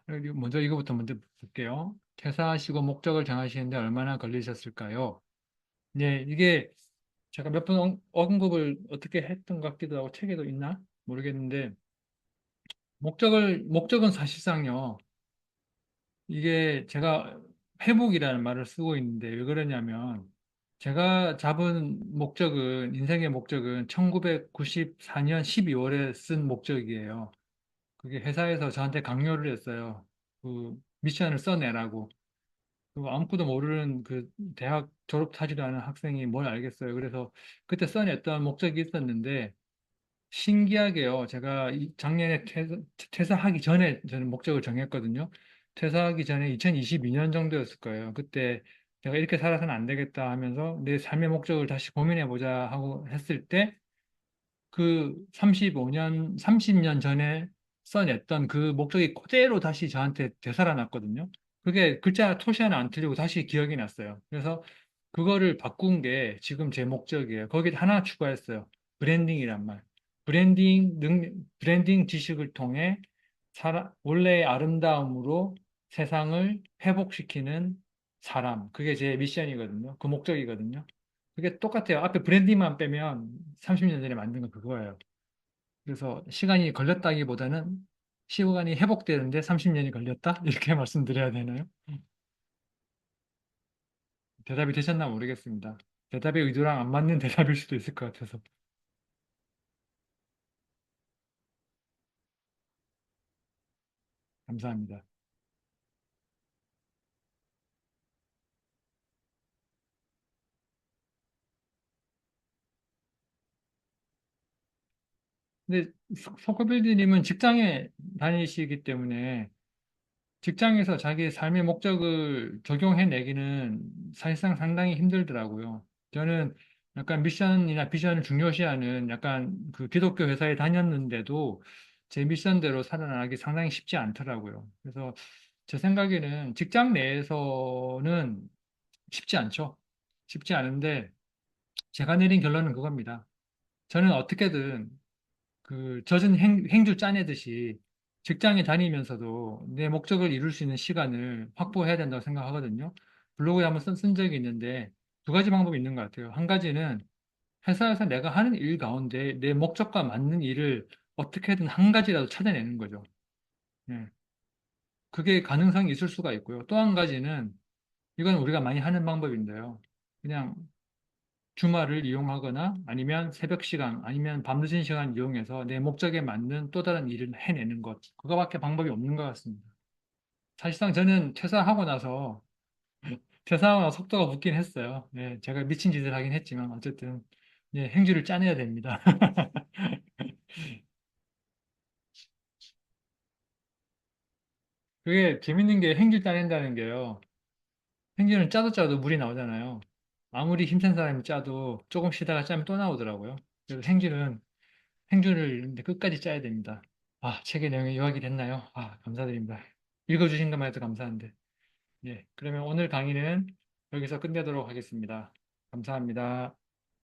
여기 먼저 이거부터 먼저 볼게요. 퇴사하시고 목적을 정하시는데 얼마나 걸리셨을까요? 네, 이게 제가 몇 번 언급을 어떻게 했던 것 같기도 하고 책에도 있나? 모르겠는데, 목적은 사실상요, 이게 제가 회복이라는 말을 쓰고 있는데 왜 그러냐면 제가 잡은 인생의 목적은 1994년 12월에 쓴 목적이에요. 그게 회사에서 저한테 강요를 했어요. 그 미션을 써내라고. 그 아무것도 모르는 그 대학 졸업하지도 않은 학생이 뭘 알겠어요. 그래서 그때 써냈던 목적이 있었는데 신기하게요. 제가 작년에 퇴사하기 전에 저는 목적을 정했거든요. 퇴사하기 전에 2022년 정도였을 거예요. 그때 내가 이렇게 살아서는 안 되겠다 하면서 내 삶의 목적을 다시 고민해 보자 하고 했을 때 그 30년 전에 써냈던 그 목적이 그대로 다시 저한테 되살아났거든요. 그게 글자 토시 하나 안 틀리고 다시 기억이 났어요. 그래서 그거를 바꾼 게 지금 제 목적이에요. 거기 하나 추가했어요. 브랜딩이란 말. 브랜딩 지식을 통해 원래의 아름다움으로 세상을 회복시키는 사람. 그게 제 미션이거든요. 그 목적이거든요. 그게 똑같아요. 앞에 브랜딩만 빼면 30년 전에 만든 건 그거예요. 그래서 시간이 걸렸다기보다는 시간이 회복되는데 30년이 걸렸다? 이렇게 말씀드려야 되나요? 대답이 되셨나 모르겠습니다. 대답의 의도랑 안 맞는 대답일 수도 있을 것 같아서. 감사합니다. 근데 소커빌드님은 직장에 다니시기 때문에 직장에서 자기의 삶의 목적을 적용해내기는 사실상 상당히 힘들더라고요. 저는 약간 미션이나 비전을 중요시하는 약간 그 기독교 회사에 다녔는데도 제 미션대로 살아나가기 상당히 쉽지 않더라고요. 그래서 제 생각에는 직장 내에서는 쉽지 않죠. 쉽지 않은데 제가 내린 결론은 그겁니다. 저는 어떻게든 그 젖은 행주 짜내듯이 직장에 다니면서도 내 목적을 이룰 수 있는 시간을 확보해야 된다고 생각하거든요. 블로그에 한번 쓴 적이 있는데 두 가지 방법이 있는 것 같아요. 한 가지는 회사에서 내가 하는 일 가운데 내 목적과 맞는 일을 어떻게든 한 가지라도 찾아내는 거죠. 예. 그게 가능성이 있을 수가 있고요. 또 한 가지는 이건 우리가 많이 하는 방법인데요. 그냥 주말을 이용하거나 아니면 새벽 시간 아니면 밤늦은 시간 이용해서 내 목적에 맞는 또 다른 일을 해내는 것. 그거밖에 방법이 없는 것 같습니다. 사실상 저는 퇴사하고 나서 속도가 붙긴 했어요. 네, 제가 미친 짓을 하긴 했지만 어쨌든 네, 행주를 짜내야 됩니다. 그게 재밌는 게 행주 짜낸다는 게요. 행주는 짜도 짜도 물이 나오잖아요. 아무리 힘센 사람이 짜도 조금 쉬다가 짜면 또 나오더라고요. 그래서 행주를 끝까지 짜야 됩니다. 아, 책의 내용이 요약이 됐나요? 아, 감사드립니다. 읽어주신 것만 해도 감사한데. 예, 그러면 오늘 강의는 여기서 끝내도록 하겠습니다. 감사합니다.